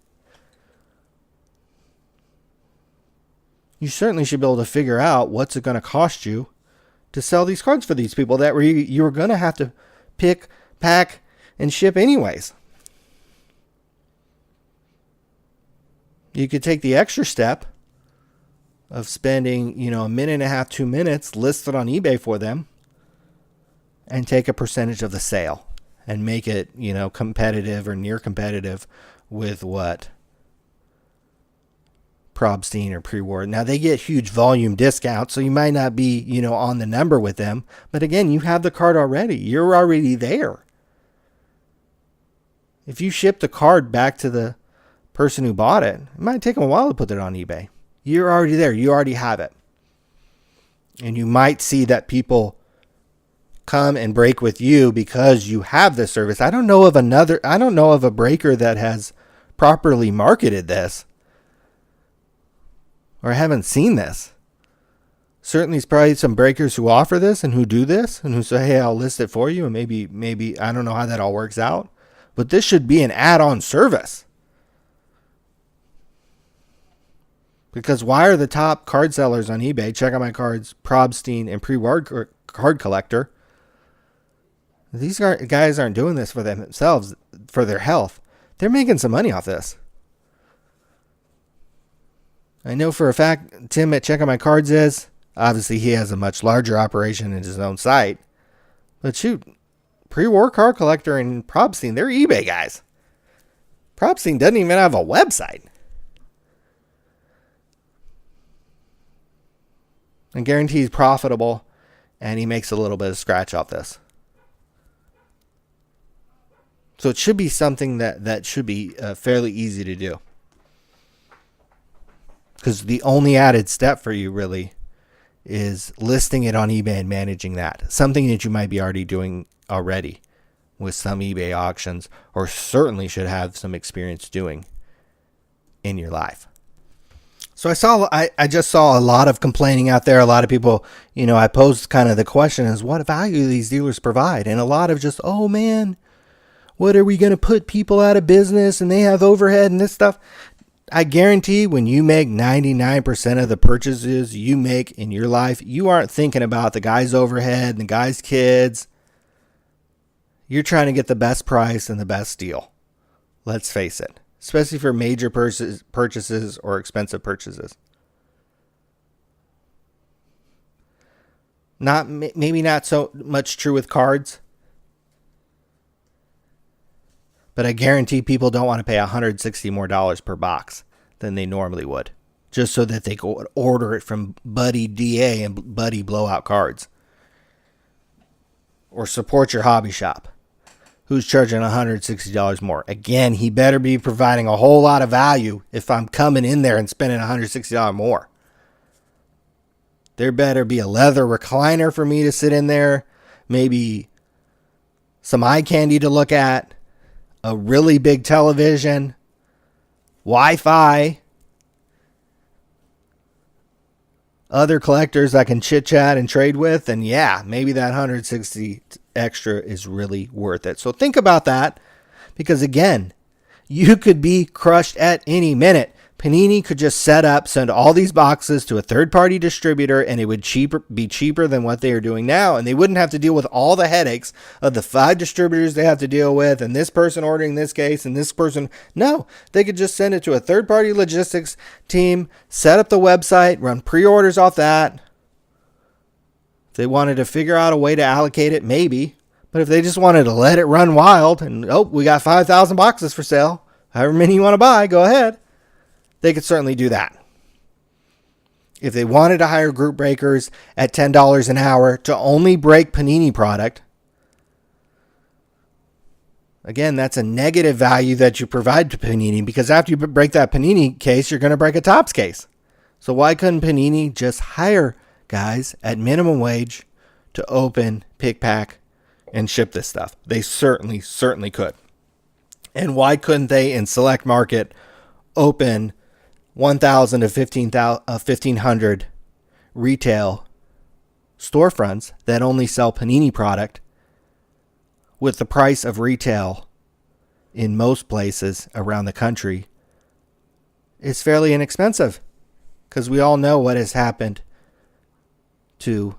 You certainly should be able to figure out what's it going to cost you to sell these cards for these people that you were going to have to pick, pack, and ship anyways. You could take the extra step of spending, a minute and a half, 2 minutes listed on eBay for them and take a percentage of the sale and make it, competitive or near competitive with what Probstein or Pre-War. Now they get huge volume discounts, so you might not be, on the number with them. But again, you have the card already. You're already there. If you ship the card back to the person who bought it, it might take them a while to put it on eBay. You're already there. You already have it. And you might see that people come and break with you because you have this service. I don't know of a breaker that has properly marketed this. Or I haven't seen this. Certainly, there's probably some breakers who offer this and who do this and who say, hey, I'll list it for you. And maybe, I don't know how that all works out. But this should be an add-on service. Because why are the top card sellers on eBay, Check Out My Cards, Probstein, and Pre-War Card Collector, these guys aren't doing this for themselves, for their health. They're making some money off this. I know for a fact Tim at Check Out My Cards is. Obviously, he has a much larger operation in his own site. But shoot, Pre-War Card Collector and Probstein, they're eBay guys. Probstein doesn't even have a website. And guarantee he's profitable, and he makes a little bit of scratch off this. So it should be something that should be fairly easy to do. Because the only added step for you really is listing it on eBay and managing that. Something that you might be already doing already with some eBay auctions, or certainly should have some experience doing in your life. So I just saw a lot of complaining out there. A lot of people, I posed kind of the question is, what value do these dealers provide? And a lot of just, oh man, what are we going to put people out of business and they have overhead and this stuff? I guarantee when you make 99% of the purchases you make in your life, you aren't thinking about the guy's overhead and the guy's kids. You're trying to get the best price and the best deal. Let's face it, especially for major purchases or expensive purchases. Maybe not so much true with cards, but I guarantee people don't want to pay $160 more per box than they normally would, just so that they could order it from Buddy DA and Buddy Blowout Cards, or support your hobby shop, who's charging $160 more. Again, he better be providing a whole lot of value if I'm coming in there and spending $160 more. There better be a leather recliner for me to sit in there, maybe some eye candy to look at, a really big television, Wi-Fi, other collectors I can chit chat and trade with, and yeah, maybe that $160 extra is really worth it. So think about that, because again, you could be crushed at any minute. Panini could just send all these boxes to a third-party distributor, and it would be cheaper than what they are doing now, and they wouldn't have to deal with all the headaches of the 5 distributors they have to deal with, and this person ordering this case, and this person. No, they could just send it to a third-party logistics team, set up the website, run pre-orders off that. If they wanted to figure out a way to allocate it, maybe. But if they just wanted to let it run wild, and, we got 5,000 boxes for sale, however many you want to buy, go ahead. They could certainly do that. If they wanted to hire group breakers at $10 an hour to only break Panini product, again, that's a negative value that you provide to Panini, because after you break that Panini case, you're going to break a Topps case. So why couldn't Panini just hire guys at minimum wage to open, pick, pack, and ship this stuff? They certainly could. And why couldn't they, in select market, open 1,000 to 1,500 retail storefronts that only sell Panini product with the price of retail in most places around the country is fairly inexpensive? Because we all know what has happened to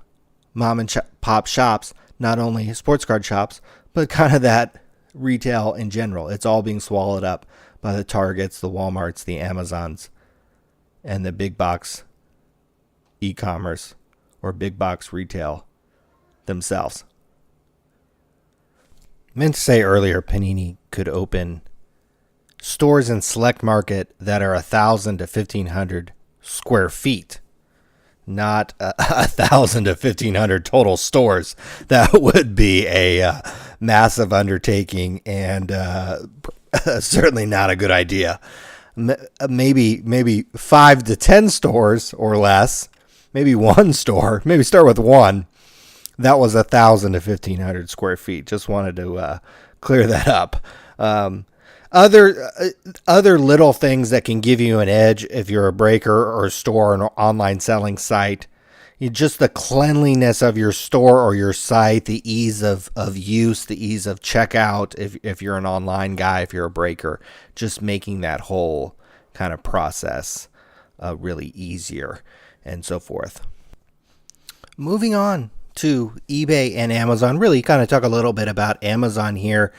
mom and pop shops, not only sports card shops, but kind of that retail in general. It's all being swallowed up by the Targets, the Walmarts, the Amazons, and the big box e-commerce or big box retail themselves. I meant to say earlier, Panini could open stores in select market that are 1,000 to 1,500 square feet, not 1,000 to 1,500 total stores. That would be a massive undertaking and certainly not a good idea. Maybe 5 to 10 stores or less. Maybe one store. Maybe start with one. That was 1,000 to 1,500 square feet. Just wanted to clear that up. Other little things that can give you an edge if you're a breaker or a store or an online selling site. Just the cleanliness of your store or your site, the ease of use, the ease of checkout if you're an online guy, if you're a breaker, just making that whole kind of process really easier and so forth. Moving on to eBay and Amazon, really kind of talk a little bit about Amazon here.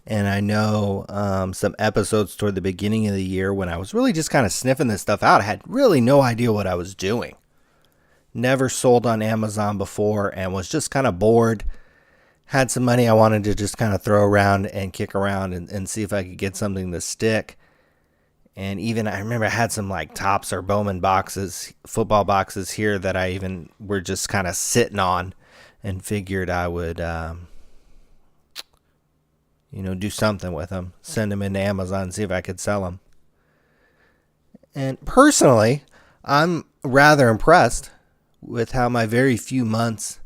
And I know some episodes toward the beginning of the year when I was really just kind of sniffing this stuff out, I had really no idea what I was doing. Never sold on Amazon before and was just kind of bored. Had some money I wanted to just kind of throw around and kick around and see if I could get something to stick. And even I remember I had some like Topps or Bowman boxes, football boxes here that I even were just kind of sitting on and figured I would, do something with them, send them into Amazon, see if I could sell them. And personally, I'm rather impressed with how my very few months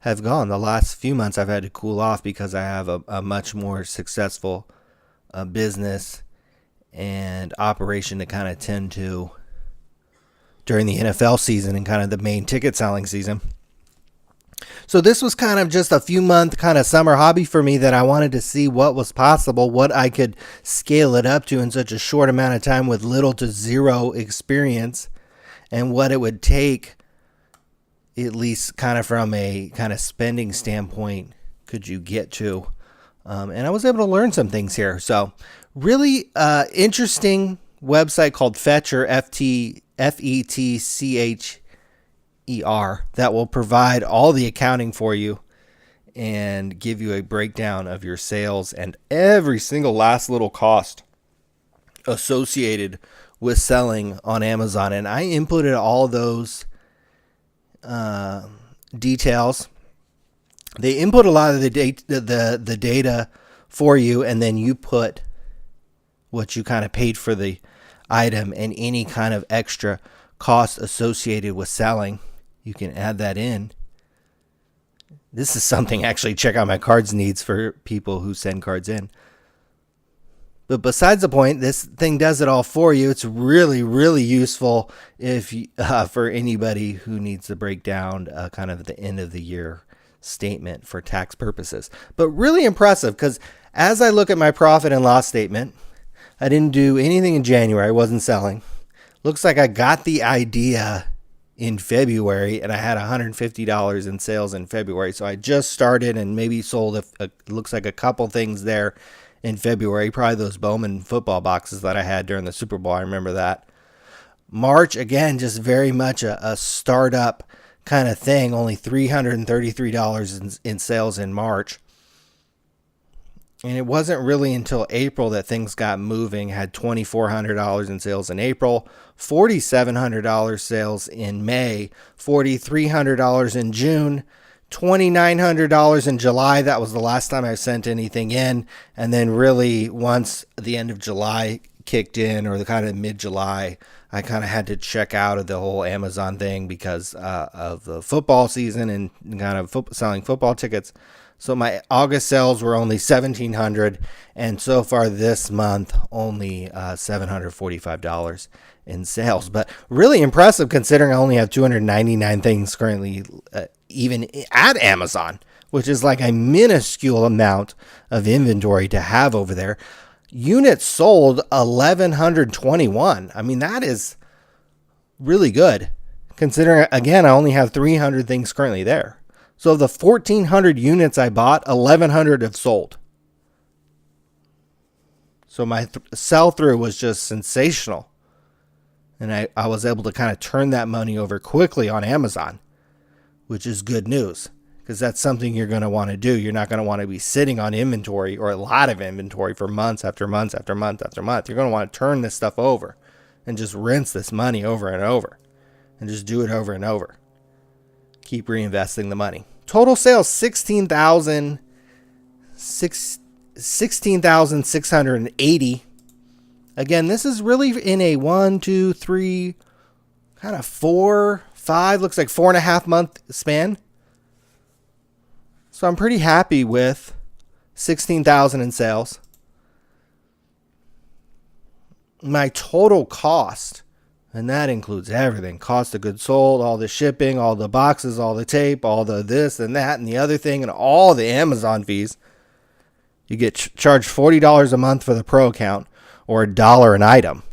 have gone. The last few months I've had to cool off because I have a much more successful business and operation to kind of tend to during the NFL season and kind of the main ticket selling season. So this was kind of just a few month kind of summer hobby for me that I wanted to see what was possible, what I could scale it up to in such a short amount of time with little to zero experience, and what it would take, at least kind of from a kind of spending standpoint, could you get to. And I was able to learn some things here. So really interesting website called Fetcher, Fetcher, that will provide all the accounting for you and give you a breakdown of your sales and every single last little cost associated with selling on Amazon. And I inputted all those details. They input a lot of the data for you, and then you put what you kind of paid for the item and any kind of extra cost associated with selling. You can add that in. This is something actually check out my cards needs for people who send cards in. But besides the point, this thing does it all for you. It's really, really useful if for anybody who needs to break down kind of the end of the year statement for tax purposes. But really impressive, because as I look at my profit and loss statement, I didn't do anything in January. I wasn't selling. Looks like I got the idea in February, and I had $150 in sales in February. So I just started and maybe sold looks like a couple things there in February, probably those Bowman football boxes that I had during the Super Bowl. I remember that. March, again, just very much a startup kind of thing, only $333 in sales in March. And it wasn't really until April that things got moving. Had $2,400 in sales in April, $4,700 sales in May, $4,300 in June, $2,900 in July. That was the last time I sent anything in. And then really once the end of July kicked in, or the kind of mid-July, I kind of had to check out of the whole Amazon thing because of the football season and kind of selling football tickets. So my August sales were only $1,700, and so far this month only $745 in sales. But really impressive considering I only have 299 things currently even at Amazon, which is like a minuscule amount of inventory to have over there. Units sold 1,121. I mean, that is really good considering, again, I only have 300 things currently there. So of the 1,400 units I bought, 1,100 have sold. So my sell-through was just sensational. And I was able to kind of turn that money over quickly on Amazon, which is good news because that's something you're going to want to do. You're not going to want to be sitting on inventory or a lot of inventory for months after months after month after month. You're going to want to turn this stuff over and just rinse this money over and over and just do it over and over. Keep reinvesting the money. Total sales, 16,680. Again, this is really in a 1, 2, 3, kind of 4, 5, looks like 4.5 month span. So I'm pretty happy with 16,000 in sales. My total cost, and that includes everything, cost of goods sold, all the shipping, all the boxes, all the tape, all the this and that and the other thing, and all the Amazon fees. You get charged $40 a month for the pro account or $1 an item.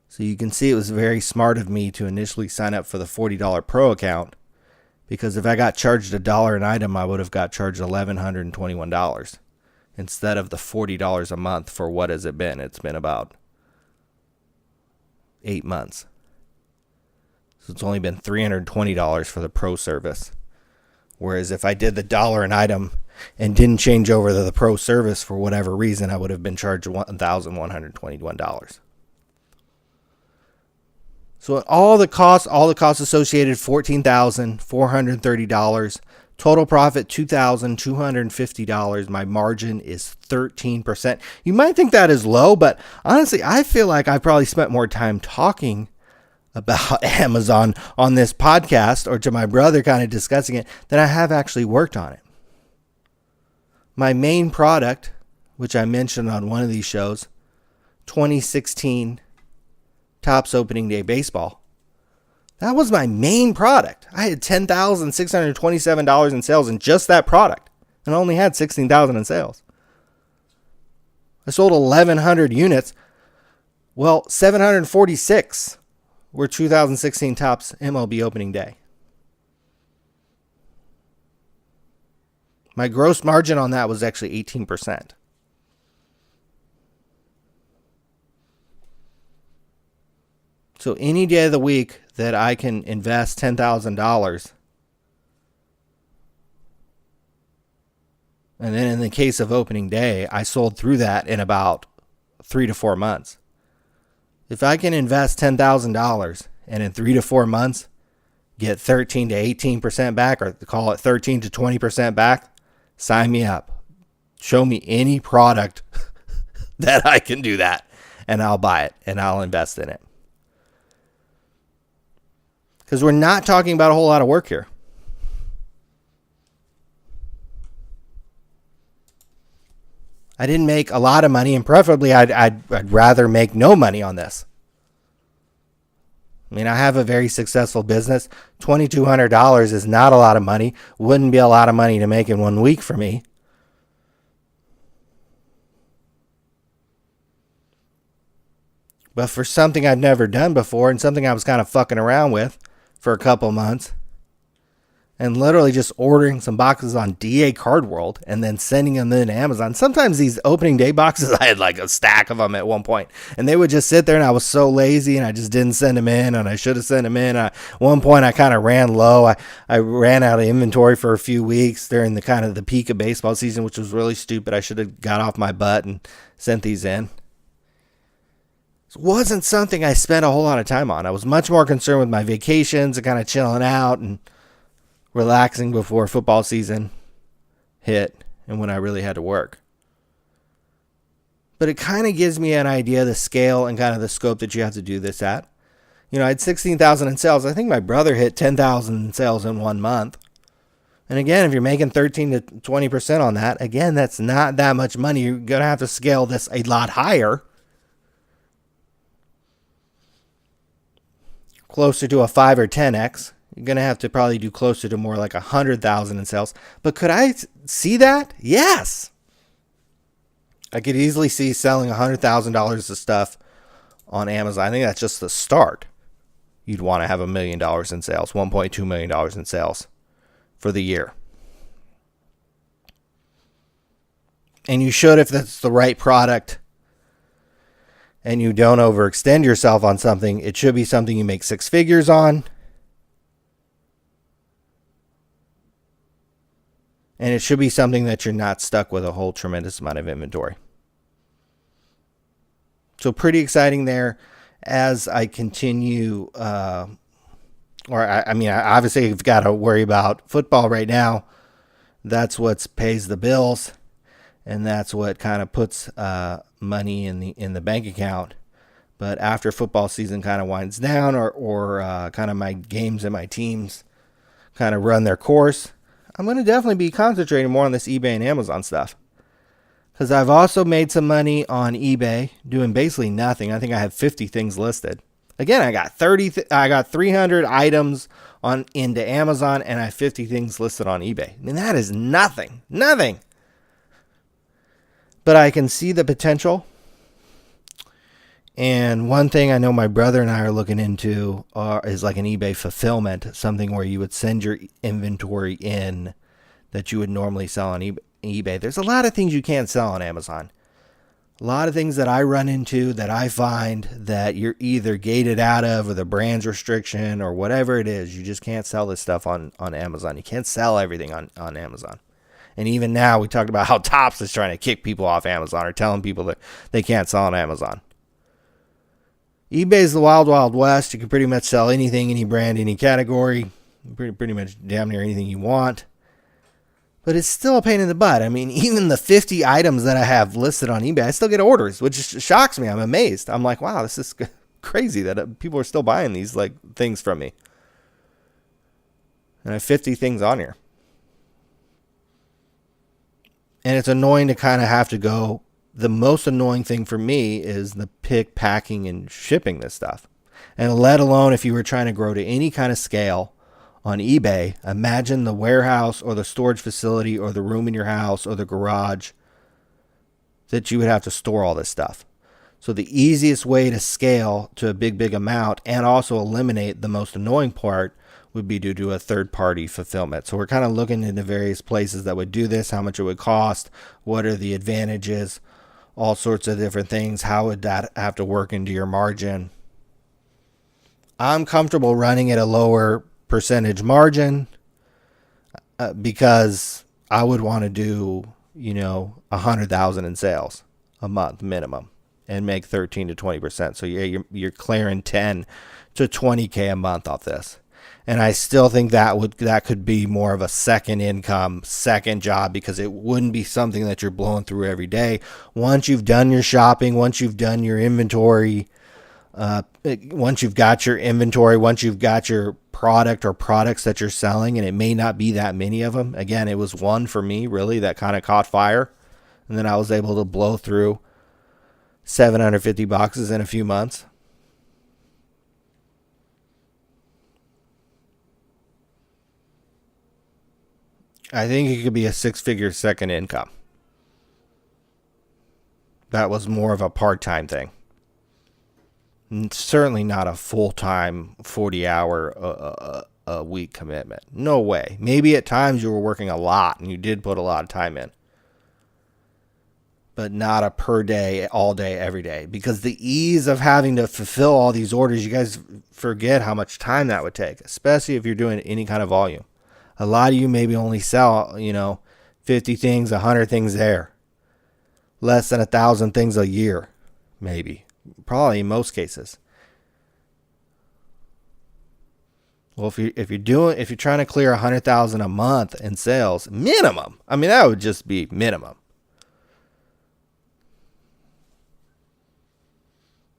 So you can see it was very smart of me to initially sign up for the $40 pro account, because if I got charged $1 an item, I would have got charged $1,121 instead of the $40 a month for what has it been? It's been about 8 months. So it's only been $320 for the pro service. Whereas if I did the $1 an item and didn't change over to the pro service for whatever reason, I would have been charged $1,121. So all the costs associated, $14,430. Total profit, $2,250. My margin is 13%. You might think that is low, but honestly, I feel like I probably spent more time talking about Amazon on this podcast or to my brother kind of discussing it than I have actually worked on it. My main product, which I mentioned on one of these shows, 2016 Topps Opening Day Baseball. That was my main product. I had $10,627 in sales in just that product and only had $16,000 in sales. I sold 1,100 units. Well, 746 were 2016 Topps MLB Opening Day. My gross margin on that was actually 18%. So any day of the week that I can invest $10,000, and then in the case of opening day, I sold through that in about 3 to 4 months. If I can invest $10,000 and in 3 to 4 months get 13 to 18% back, or call it 13 to 20% back, sign me up. Show me any product that I can do that, and I'll buy it and I'll invest in it. Because we're not talking about a whole lot of work here. I didn't make a lot of money, and preferably I'd rather make no money on this. I mean, I have a very successful business. $2,200 is not a lot of money. Wouldn't be a lot of money to make in 1 week for me. But for something I've never done before and something I was kind of fucking around with for a couple months, and literally just ordering some boxes on DA Card World and then sending them in Amazon. Sometimes these opening day boxes, I had like a stack of them at one point, and they would just sit there, and I was so lazy, and I just didn't send them in, and I should have sent them in. At one point, I kind of ran low. I ran out of inventory for a few weeks during the kind of the peak of baseball season, which was really stupid. I should have got off my butt and sent these in. It wasn't something I spent a whole lot of time on. I was much more concerned with my vacations and kind of chilling out and relaxing before football season hit and when I really had to work. But it kind of gives me an idea of the scale and kind of the scope that you have to do this at. You know, I had 16,000 in sales. I think my brother hit 10,000 in sales in 1 month. And again, if you're making 13 to 20% on that, again, that's not that much money. You're going to have to scale this a lot higher. Closer to a 5 or 10x. You're going to have to probably do closer to more like 100,000 in sales. But could I see that? Yes. I could easily see selling $100,000 of stuff on Amazon. I think that's just the start. You'd want to have $1 million in sales, $1.2 million in sales for the year. And you should if that's the right product and you don't overextend yourself on something. It should be something you make 6 figures on. And it should be something that you're not stuck with a whole tremendous amount of inventory. So pretty exciting there as I continue. I obviously have got to worry about football right now. That's what pays the bills. And that's what kind of puts money in the bank account. But after football season kind of winds down or kind of my games and my teams kind of run their course, I'm going to definitely be concentrating more on this eBay and Amazon stuff. Because I've also made some money on eBay doing basically nothing. I think I have 50 things listed. Again, I got 300 items into Amazon and I have 50 things listed on eBay. I mean, that is nothing. Nothing. But I can see the potential. And one thing I know my brother and I are looking into is like an eBay fulfillment, something where you would send your inventory in that you would normally sell on eBay. There's a lot of things you can't sell on Amazon. A lot of things that I run into that I find that you're either gated out of or the brand's restriction or whatever it is. You just can't sell this stuff on Amazon. You can't sell everything on Amazon. And even now we talked about how Topps is trying to kick people off Amazon or telling people that they can't sell on Amazon. eBay is the wild, wild west. You can pretty much sell anything, any brand, any category, pretty much damn near anything you want. But it's still a pain in the butt. I mean, even the 50 items that I have listed on eBay, I still get orders, which shocks me. I'm amazed. I'm like, wow, this is crazy that people are still buying these like things from me. And I have 50 things on here. And it's annoying to kind of have to go. The most annoying thing for me is the pick, packing, and shipping this stuff. And let alone if you were trying to grow to any kind of scale on eBay, imagine the warehouse or the storage facility or the room in your house or the garage that you would have to store all this stuff. So the easiest way to scale to a big amount and also eliminate the most annoying part would be to do a third-party fulfillment. So we're kind of looking into various places that would do this, how much it would cost, what are the advantages, all sorts of different things. How would that have to work into your margin? I'm comfortable running at a lower percentage margin because I would want to do, 100,000 in sales a month minimum and make 13 to 20%. So you're clearing 10 to 20K a month off this. And I still think that could be more of a second income, second job, because it wouldn't be something that you're blowing through every day. Once you've done your shopping, once you've done your inventory, once you've got your inventory, once you've got your product or products that you're selling, and it may not be that many of them. Again, it was one for me, really, that kind of caught fire. And then I was able to blow through 750 boxes in a few months. I think it could be a 6-figure second income. That was more of a part-time thing. Certainly not a full-time 40-hour a week commitment. No way. Maybe at times you were working a lot and you did put a lot of time in, but not a per day, all day, every day. Because the ease of having to fulfill all these orders, you guys forget how much time that would take, especially if you're doing any kind of volume. A lot of you maybe only sell, 50 things, 100 things there. Less than 1,000 things a year, maybe. Probably in most cases. Well, if you're trying to clear 100,000 a month in sales, minimum. I mean, that would just be minimum.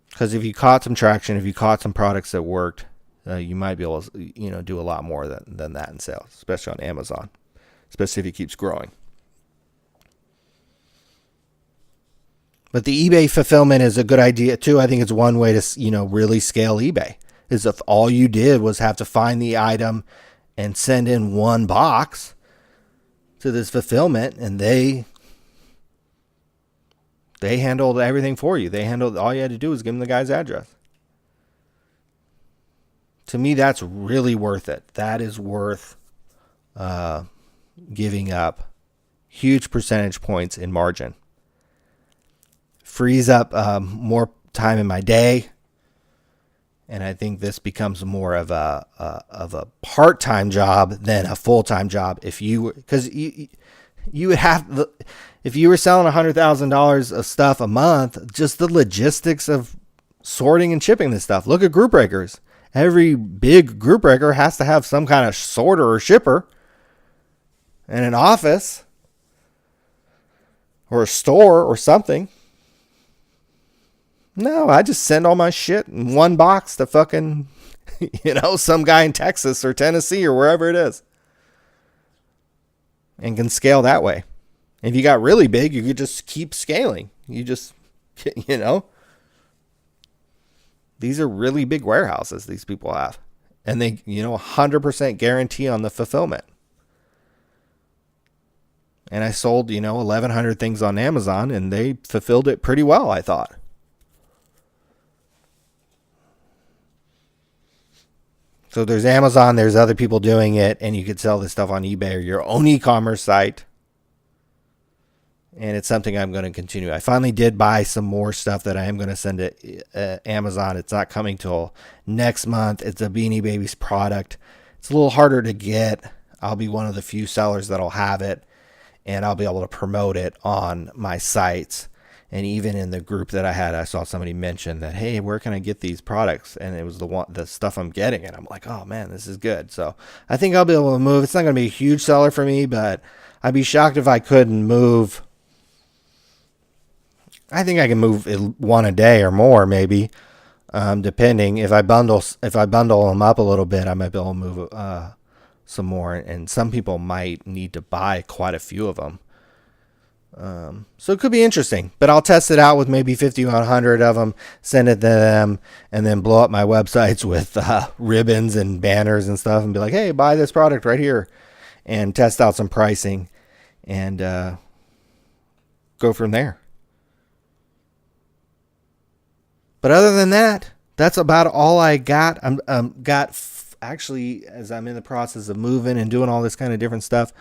Because if you caught some traction, if you caught some products that worked, you might be able to, do a lot more than that in sales, especially on Amazon, especially if it keeps growing. But the eBay fulfillment is a good idea too. I think it's one way to, really scale eBay. Is if all you did was have to find the item and send in one box to this fulfillment, and they handled everything for you. All you had to do was give them the guy's address. To me, that's really worth it. That is worth giving up huge percentage points in margin. Frees up more time in my day. And I think this becomes more of a part-time job than a full-time job. If you were selling $100,000 of stuff a month, just the logistics of sorting and shipping this stuff. Look at Group Breakers. Every big Group Breaker has to have some kind of sorter or shipper and an office or a store or something. No, I just send all my shit in one box to fucking, some guy in Texas or Tennessee or wherever it is. And can scale that way. If you got really big, you could just keep scaling. You just, these are really big warehouses these people have. And they, 100% guarantee on the fulfillment. And I sold, 1,100 things on Amazon and they fulfilled it pretty well, I thought. So there's Amazon, there's other people doing it, and you could sell this stuff on eBay or your own e-commerce site. And it's something I'm going to continue. I finally did buy some more stuff that I am going to send to Amazon. It's not coming till next month. It's a Beanie Babies product. It's a little harder to get. I'll be one of the few sellers that'll have it, and I'll be able to promote it on my sites. And even in the group that I had, I saw somebody mention that, hey, where can I get these products? And it was the stuff I'm getting. And I'm like, oh, man, this is good. So I think I'll be able to move. It's not going to be a huge seller for me, but I'd be shocked if I couldn't move. I think I can move one a day or more, maybe, depending. If I bundle them up a little bit, I might be able to move some more. And some people might need to buy quite a few of them. So it could be interesting, but I'll test it out with maybe 50 or 100 of them, send it to them, and then blow up my websites with ribbons and banners and stuff and be like, hey, buy this product right here, and test out some pricing and go from there. But other than that, that's about all I got. Actually, as I'm in the process of moving and doing all this kind of different stuff,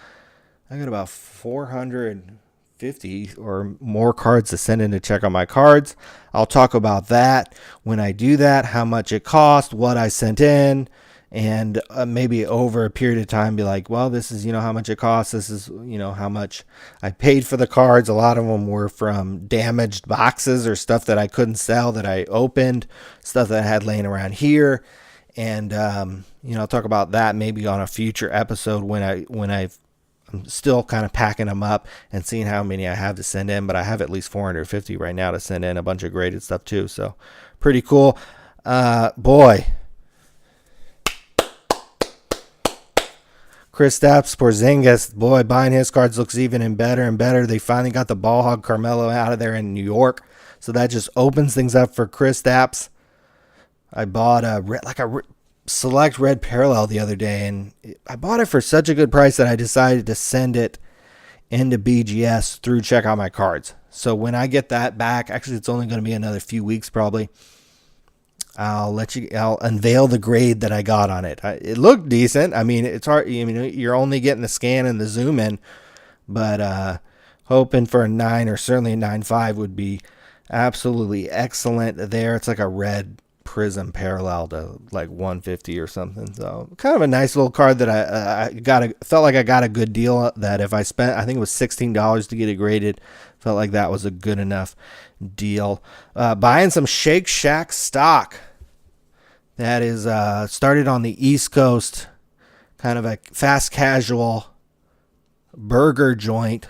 I got about 450 or more cards to send in to check on my cards. I'll talk about that when I do that, how much it cost, what I sent in, and maybe over a period of time be like, well, this is, how much it costs. This is, how much I paid for the cards. A lot of them were from damaged boxes or stuff that I couldn't sell that I opened, stuff that I had laying around here. And, I'll talk about that maybe on a future episode when I'm still kind of packing them up and seeing how many I have to send in, but I have at least 450 right now to send in, a bunch of graded stuff too. So pretty cool. Boy, Kristaps Porzingis, boy, buying his cards looks even better and better. They finally got the ball hog Carmelo out of there in New York. So that just opens things up for Kristaps. I bought a select red parallel the other day, and I bought it for such a good price that I decided to send it into BGS through Check Out My Cards. So when I get that back, actually it's only going to be another few weeks probably, I'll unveil the grade that I got on it. It looked decent. I mean, it's hard. I mean, you're only getting the scan and the zoom in, but hoping for a 9 or certainly a 9.5 would be absolutely excellent there. It's like a red prism parallel to like 150 or something. So kind of a nice little card that felt like I got a good deal. That if I spent, I think it was $16 to get it graded, felt like that was a good enough deal. Buying some Shake Shack stock. That is started on the East Coast, kind of a fast casual burger joint.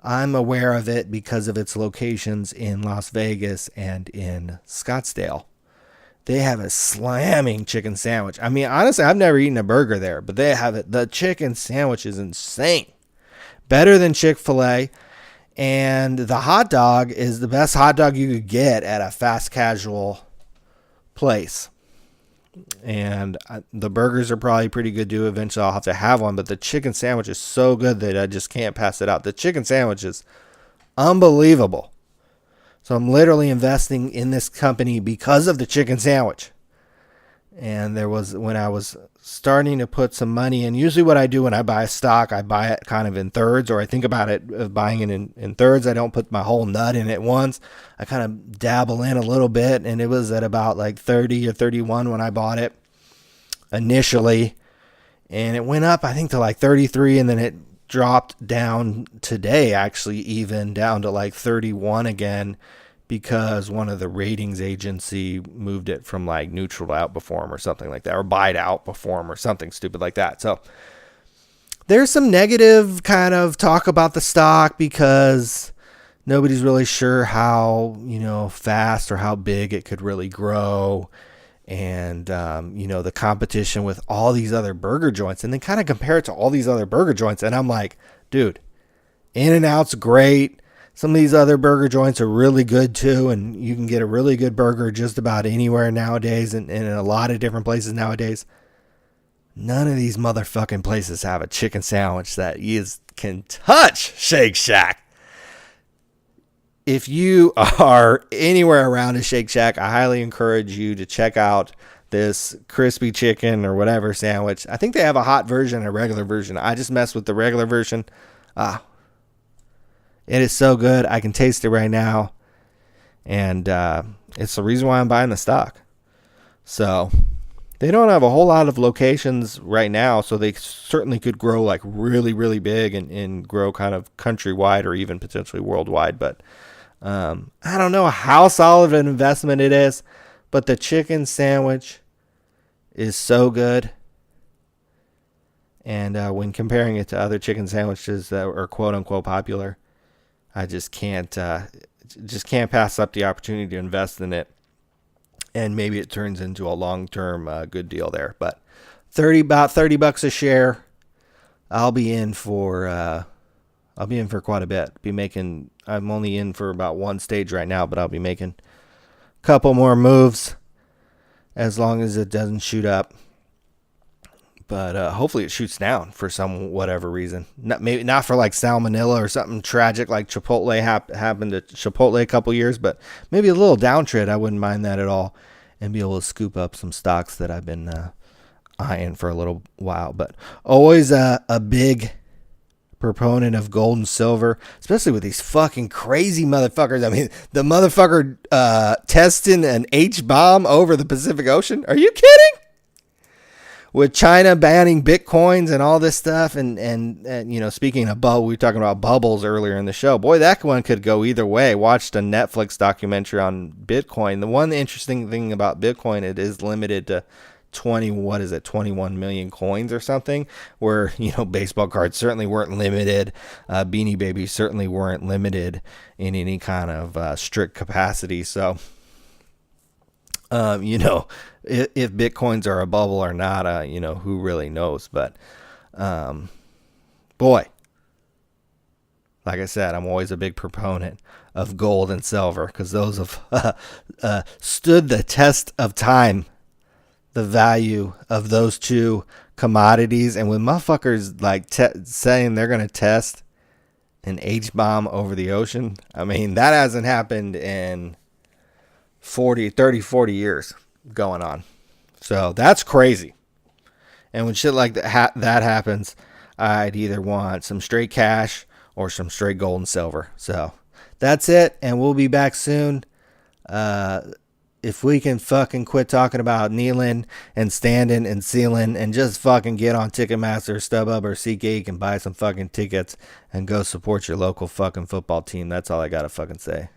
I'm aware of it because of its locations in Las Vegas and in Scottsdale. They have a slamming chicken sandwich. I mean, honestly, I've never eaten a burger there, but they have it. The chicken sandwich is insane. Better than Chick-fil-A. And the hot dog is the best hot dog you could get at a fast casual place. And the burgers are probably pretty good too. Eventually I'll have to have one, but the chicken sandwich is so good that I just can't pass it out. The chicken sandwich is unbelievable. So I'm literally investing in this company because of the chicken sandwich. And there was, when I was starting to put some money in, usually what I do when I buy a stock, I buy it kind of in thirds, or I think about it of buying it in thirds. I don't put my whole nut in at once. I kind of dabble in a little bit, and it was at about like 30 or 31 when I bought it initially. And it went up, I think, to like 33, and then it dropped down today, actually, even down to like 31 again, because one of the ratings agency moved it from like neutral to outperform or something like that, or buy to outperform or something stupid like that. So there's some negative kind of talk about the stock because nobody's really sure how, fast or how big it could really grow. And, the competition with all these other burger joints, and then kind of compare it to all these other burger joints. And I'm like, dude, In-N-Out's great. Some of these other burger joints are really good too, and you can get a really good burger just about anywhere nowadays, and in a lot of different places nowadays. None of these motherfucking places have a chicken sandwich that can touch Shake Shack. If you are anywhere around a Shake Shack, I highly encourage you to check out this crispy chicken or whatever sandwich. I think they have a hot version and a regular version. I just messed with the regular version. It is so good. I can taste it right now. And it's the reason why I'm buying the stock. So they don't have a whole lot of locations right now. So they certainly could grow like really, really big and grow kind of countrywide or even potentially worldwide. But I don't know how solid an investment it is. But the chicken sandwich is so good. And when comparing it to other chicken sandwiches that are quote unquote popular, I just can't pass up the opportunity to invest in it, and maybe it turns into a long-term good deal there. But about $30 a share, I'll be in for quite a bit. I'm only in for about one stage right now, but I'll be making a couple more moves as long as it doesn't shoot up. But hopefully it shoots down for some whatever reason. Maybe not for like salmonella or something tragic like Chipotle happened to Chipotle a couple years, but maybe a little downtrend. I wouldn't mind that at all, and be able to scoop up some stocks that I've been eyeing for a little while. But always a big proponent of gold and silver, especially with these fucking crazy motherfuckers. I mean, the motherfucker testing an H-bomb over the Pacific Ocean. Are you kidding? With China banning Bitcoins and all this stuff, and speaking of bubble, we were talking about bubbles earlier in the show. Boy, that one could go either way. Watched a Netflix documentary on Bitcoin. The one interesting thing about Bitcoin, it is limited to 21 million coins or something, where, baseball cards certainly weren't limited. Beanie Babies certainly weren't limited in any kind of strict capacity. So, if Bitcoins are a bubble or not, who really knows? But, boy, like I said, I'm always a big proponent of gold and silver because those have stood the test of time. The value of those two commodities, and when motherfuckers like saying they're going to test an H-bomb over the ocean, I mean, that hasn't happened in 40 years going on. So that's crazy. And when shit like that happens, I'd either want some straight cash or some straight gold and silver. So that's it, and we'll be back soon. If we can fucking quit talking about kneeling and standing and sealing and just fucking get on Ticketmaster, StubHub, or SeatGeek and buy some fucking tickets and go support your local fucking football team. That's all I gotta fucking say.